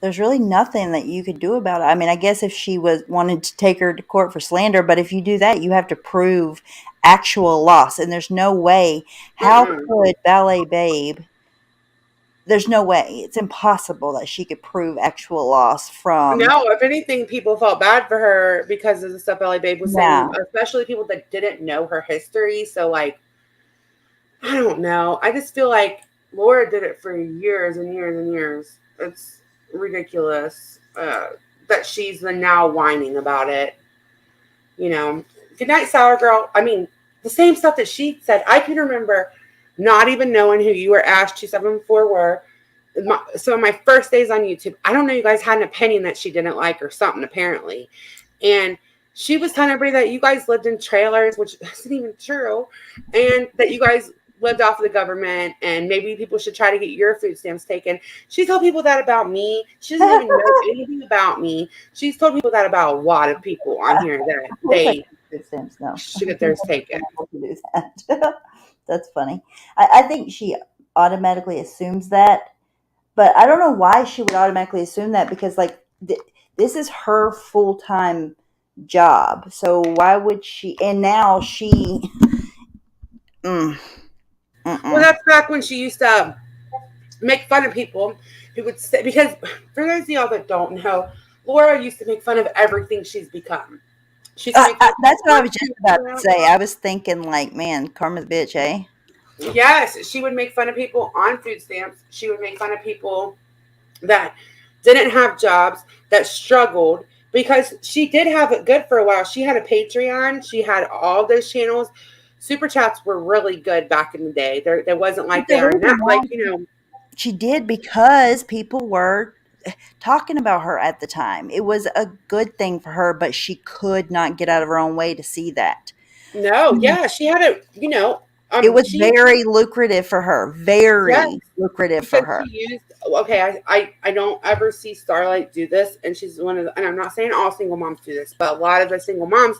there's really nothing that you could do about it. I mean, I guess if she wanted to take her to court for slander, but if you do that, you have to prove actual loss, and there's no way. How could Ballet Babe? There's no way. It's impossible that she could prove actual loss from. No, if anything, people felt bad for her because of the stuff Ballet Babe was saying, especially people that didn't know her history. So, like, I don't know. I just feel like Laura did it for years and years and years. It's ridiculous that she's now whining about it. You know, good night, Sour Girl. I mean, the same stuff that she said. I can remember not even knowing who you were Ash 274 were. So my first days on YouTube, I don't know, you guys had an opinion that she didn't like or something apparently, and she was telling everybody that you guys lived in trailers, which isn't even true, and that you guys lived off of the government and maybe people should try to get your food stamps taken. She told people that about me. She doesn't even know anything about me. She's told people that about a lot of people on here that they should get theirs taken. Do that. That's funny. I think she automatically assumes that, but I don't know why she would automatically assume that, because like this is her full-time job. So why would she? And now she well, that's back when she used to make fun of people who would say, because for those of y'all that don't know, Laura used to make fun of everything she's become. That's what I was just about to say. I was thinking, like, man, karma's bitch, eh? Yes, she would make fun of people on food stamps. She would make fun of people that didn't have jobs, that struggled, because she did have it good for a while. She had a Patreon. She had all those channels. Super chats were really good back in the day. There wasn't like they are now. Like, you know, she did because people were talking about her at the time. It was a good thing for her, but she could not get out of her own way to see that. No, yeah, she had a, you know, it was very lucrative for her. Very lucrative for her. I don't ever see Starlight do this, and she's one of the, and I'm not saying all single moms do this, but a lot of the single moms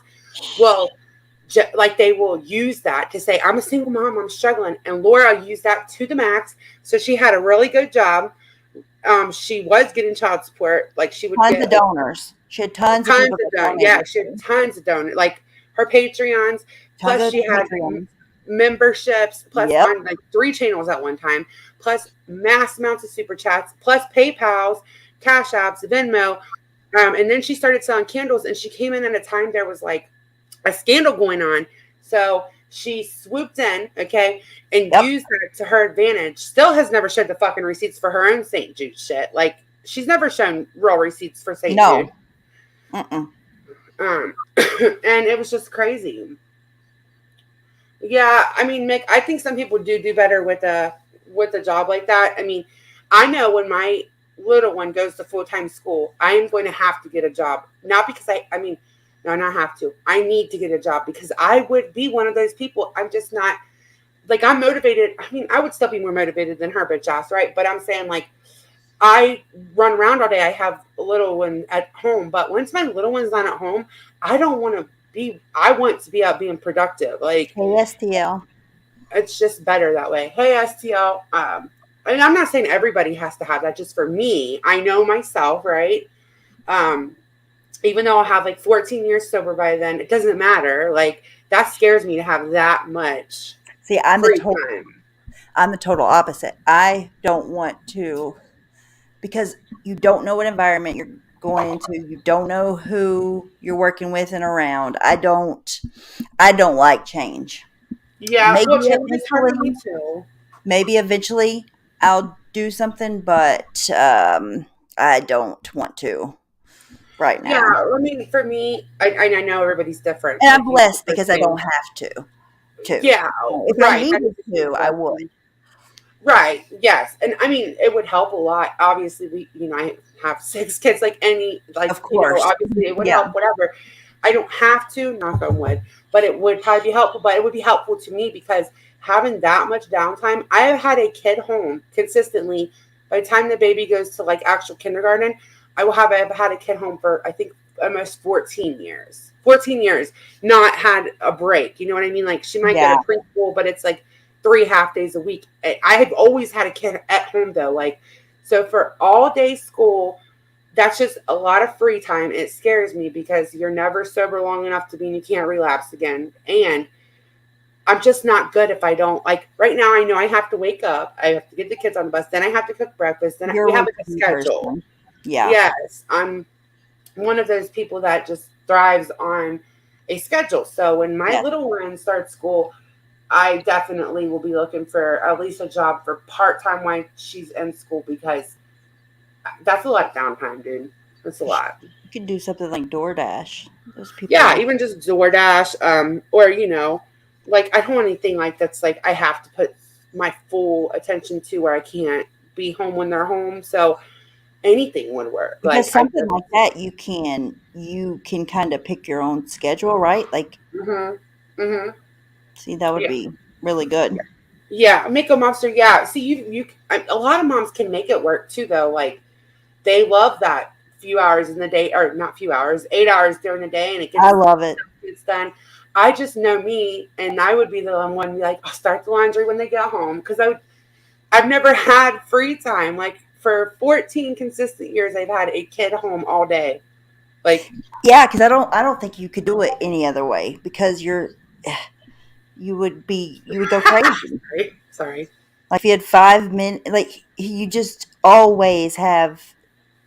will, like, they will use that to say, I'm a single mom, I'm struggling. And Laura used that to the max. So she had a really good job. She was getting child support. Like, she would get tons of donors. She had tons of donors. Yeah, she had tons of donors. Like her Patreons. Plus she had memberships. Plus on like 3 channels at one time. Plus mass amounts of super chats. Plus PayPals, Cash Apps, Venmo. And then she started selling candles. And she came in at a time there was like a scandal going on. So she swooped in, okay, and used that to her advantage. Still has never showed the fucking receipts for her own St. Jude shit. Like, she's never shown real receipts for St. Jude. And it was just crazy. Yeah, I mean, Mick, I think some people do better with a job like that. I mean, I know when my little one goes to full-time school, I am going to have to get a job. Not because no, not have to. I need to get a job because I would be one of those people. I'm just not, like, I'm motivated. I mean, I would still be more motivated than her bitch ass, right? But I'm saying, like, I run around all day. I have a little one at home. But once my little one's not at home, I want to be out being productive. Like, hey, STL. It's just better that way. Hey, STL. and I'm not saying everybody has to have that. Just for me, I know myself, right? Even though I'll have like 14 years sober by then, it doesn't matter. Like, that scares me to have that much See, I'm free time. the total opposite. I don't want to, because you don't know what environment you're going into. You don't know who you're working with and around. I don't like change. Yeah, well, change is hard for me too. Maybe eventually I'll do something, but I don't want to right now. Yeah, I mean, for me, I know everybody's different. And I'm blessed because I don't have to. Yeah, if I needed to, I would. Right. Yes. And I mean, it would help a lot. Obviously, I have 6 kids, like of course, obviously it would help, whatever. I don't have to, knock on wood, but it would probably be helpful. But it would be helpful to me because having that much downtime, I have had a kid home consistently. By the time the baby goes to like actual kindergarten, I've had a kid home for, I think, almost 14 years. 14 years, not had a break. You know what I mean? Like, she might get a preschool, but it's like 3 half days a week. I have always had a kid at home though. Like, so for all day school, that's just a lot of free time. It scares me because you're never sober long enough to mean you can't relapse again. And I'm just not good if I don't, like, right now I know I have to wake up. I have to get the kids on the bus. Then I have to cook breakfast. Then we have a schedule. Person. Yeah. Yes. I'm one of those people that just thrives on a schedule. So when my little one starts school, I definitely will be looking for at least a job for part-time while she's in school, because that's a lot of downtime, dude. That's a lot. You could do something like DoorDash. Those people. Yeah, even just DoorDash, or like, I don't want anything like that's like I have to put my full attention to where I can't be home when they're home. So anything would work. Because like something like that, you can kind of pick your own schedule, right? Like, see, that would be really good. Yeah, make a monster. Yeah, see, a lot of moms can make it work too, though. Like, they love that few hours in the day, or not few hours, 8 hours during the day, and I love it. It's done. I just know me, and I would be the one to be like, I'll start the laundry when they get home, because I've never had free time. Like, for 14 consistent years, I've had a kid home all day. Like, yeah, because I don't think you could do it any other way, because you would go crazy. Sorry. Like, if you had 5 minutes, like, you just always have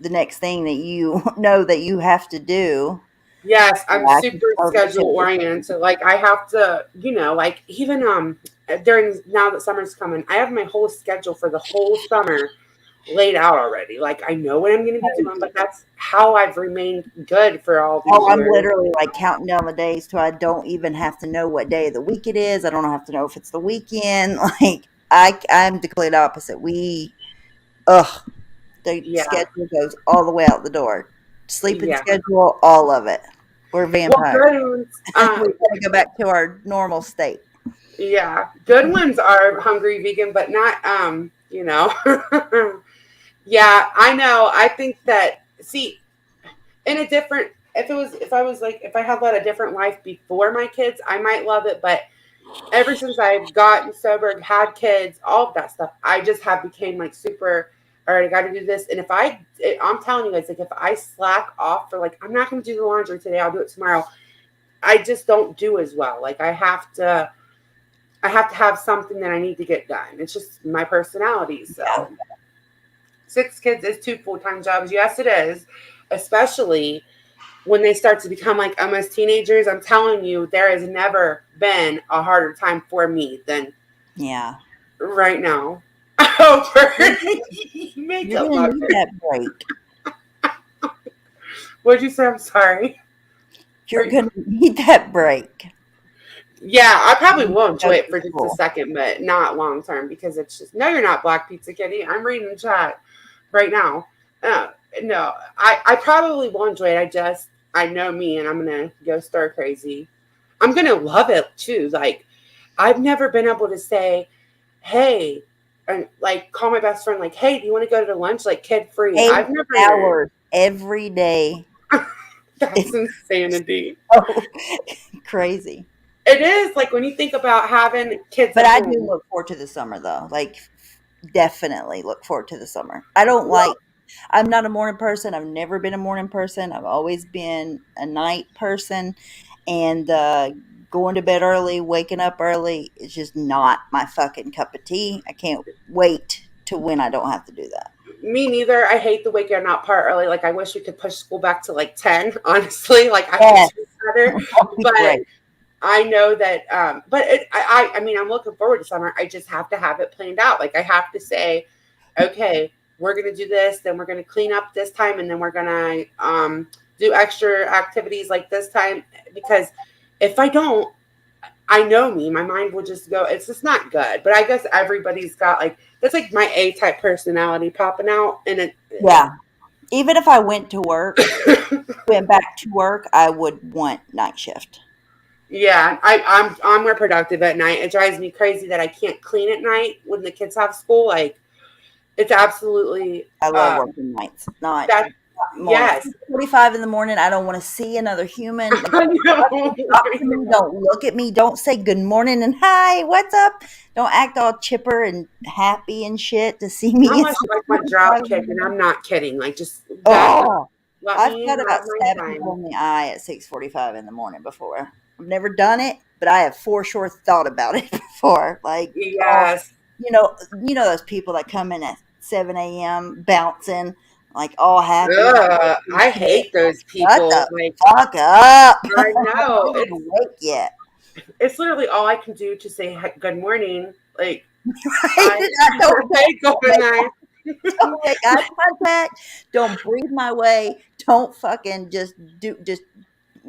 the next thing that you know that you have to do. Yes, I'm super schedule oriented. So, like, I have to, like, even during, now that summer's coming, I have my whole schedule for the whole summer laid out already. Like, I know what I'm going to be doing, but that's how I've remained good for all these years. I'm literally like counting down the days till I don't even have to know what day of the week it is. I don't have to know if it's the weekend. Like, I'm the complete opposite. The schedule goes all the way out the door. Sleeping schedule, all of it. We're vampires. Well, we gotta go back to our normal state. Yeah, good ones are hungry vegan, but not Yeah, I know. I think that, see, in a different, if I had led a different life before my kids, I might love it. But ever since I've gotten sober, had kids, all of that stuff, I just have became like super, all right, I got to do this. And I'm telling you guys, like, if I slack off for like, I'm not going to do the laundry today, I'll do it tomorrow, I just don't do as well. Like, I have to have something that I need to get done. It's just my personality. So 6 kids is 2 full-time jobs. Yes, it is. Especially when they start to become like almost teenagers. I'm telling you, there has never been a harder time for me than right now. Make You're gonna need that break. What'd you say? I'm sorry. You're gonna need that break. Yeah, I probably will enjoy it for just a second, but not long term, because it's just, no, you're not Black Pizza Kitty. I'm reading the chat right now. No, I probably will enjoy it. I know me, and I'm going to go stir crazy. I'm going to love it too. Like, I've never been able to say, hey, and like call my best friend, like, hey, do you want to go to lunch? Like, kid free. 8 hours every day. That's insanity. Oh, crazy. It is, like, when you think about having kids. But I do look forward to the summer, though. Like, definitely look forward to the summer. I'm not a morning person. I've never been a morning person. I've always been a night person. And going to bed early, waking up early is just not my fucking cup of tea. I can't wait to when I don't have to do that. Me neither. I hate the waking up part early. Like, I wish we could push school back to like 10, honestly. Like, I Yes. think it's better. But Great. I know that, I mean, I'm looking forward to summer. I just have to have it planned out. Like, I have to say, okay, we're going to do this, then we're going to clean up this time, and then we're going to do extra activities like this time. Because if I don't, I know me, my mind will just go, it's just not good. But I guess everybody's got like, that's like my A-type personality popping out. And yeah. Even if I went back to work, I would want night shift. Yeah, I'm more productive at night. It drives me crazy that I can't clean at night when the kids have school. Like, it's absolutely. I love working nights. Yes. 45 in the morning. I don't want to see another human. No. Don't look at me. Don't say good morning and hi. What's up? Don't act all chipper and happy and shit to see me. I must like my drop kick, and I'm not kidding. Like, just. I've got about 7 people in the eye at 6:45 in the morning before. I've never done it, but I have for sure thought about it before. Like, yes, you know those people that come in at 7 a.m. bouncing, like all happy. I hate those people. Shut the like, fuck up! I know. I haven't awake yet. It's literally all I can do to say good morning. Like, Right? don't make eye contact. Don't breathe my way. Don't fucking just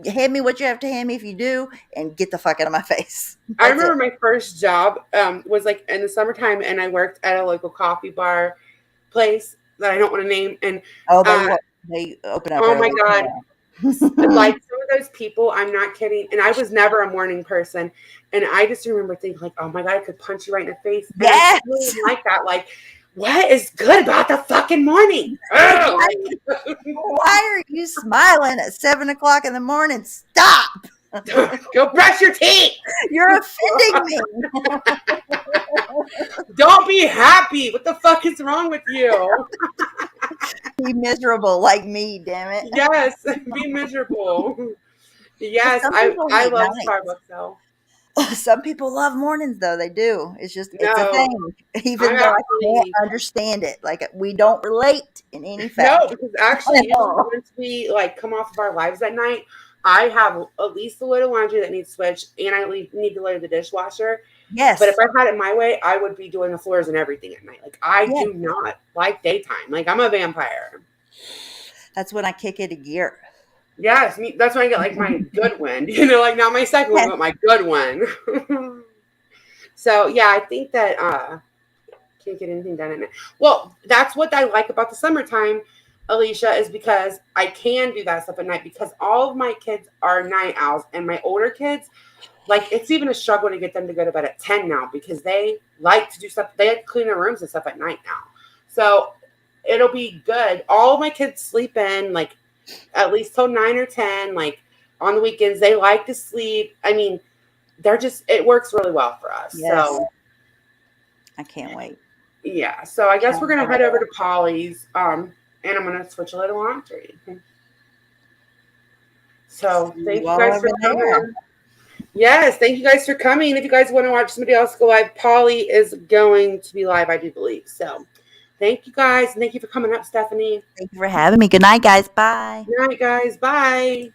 hand me what you have to hand me if you do, and get the fuck out of my face. I remember my first job was like in the summertime, and I worked at a local coffee bar place that I don't want to name. And they open up. Oh my god! Like, some of those people, I'm not kidding. And I was never a morning person, and I just remember thinking like, oh my god, I could punch you right in the face. And yes, I really like that. Like, what is good about the fucking morning? Why are you smiling at 7 o'clock in the morning? Stop! Go brush your teeth. You're offending me. Don't be happy. What the fuck is wrong with you? Be miserable like me, damn it. Yes, be miserable. Yes, I love Starbucks though. Some people love mornings though. They do. It's just it's a thing. Even though I can't understand it. Like, we don't relate in any fashion. No, because actually, once we like come off of our lives at night, I have at least a load of laundry that needs switched, and I need to load the dishwasher. Yes. But if I had it my way, I would be doing the floors and everything at night. Like, I do not like daytime. Like, I'm a vampire. That's when I kick it a gear. Yes, that's when I get like my good one. Like, not my second one, but my good one. So yeah, I think that can't get anything done at night. Well, that's what I like about the summertime, Alicia, is because I can do that stuff at night, because all of my kids are night owls, and my older kids, like, it's even a struggle to get them to go to bed at 10 now, because they like to do stuff. They have to clean their rooms and stuff at night now. So it'll be good. All of my kids sleep in like at least till 9 or 10. Like, on the weekends, they like to sleep. I mean, it works really well for us. Yes. So I can't wait. Yeah. So I guess we're going to head over to Polly's. And I'm going to switch a little laundry. So thank you guys for coming. Yes, thank you guys for coming. If you guys want to watch somebody else go live, Polly is going to be live, I do believe. So thank you guys. And thank you for coming up, Stephanie. Thank you for having me. Good night, guys. Bye. Good night, guys. Bye.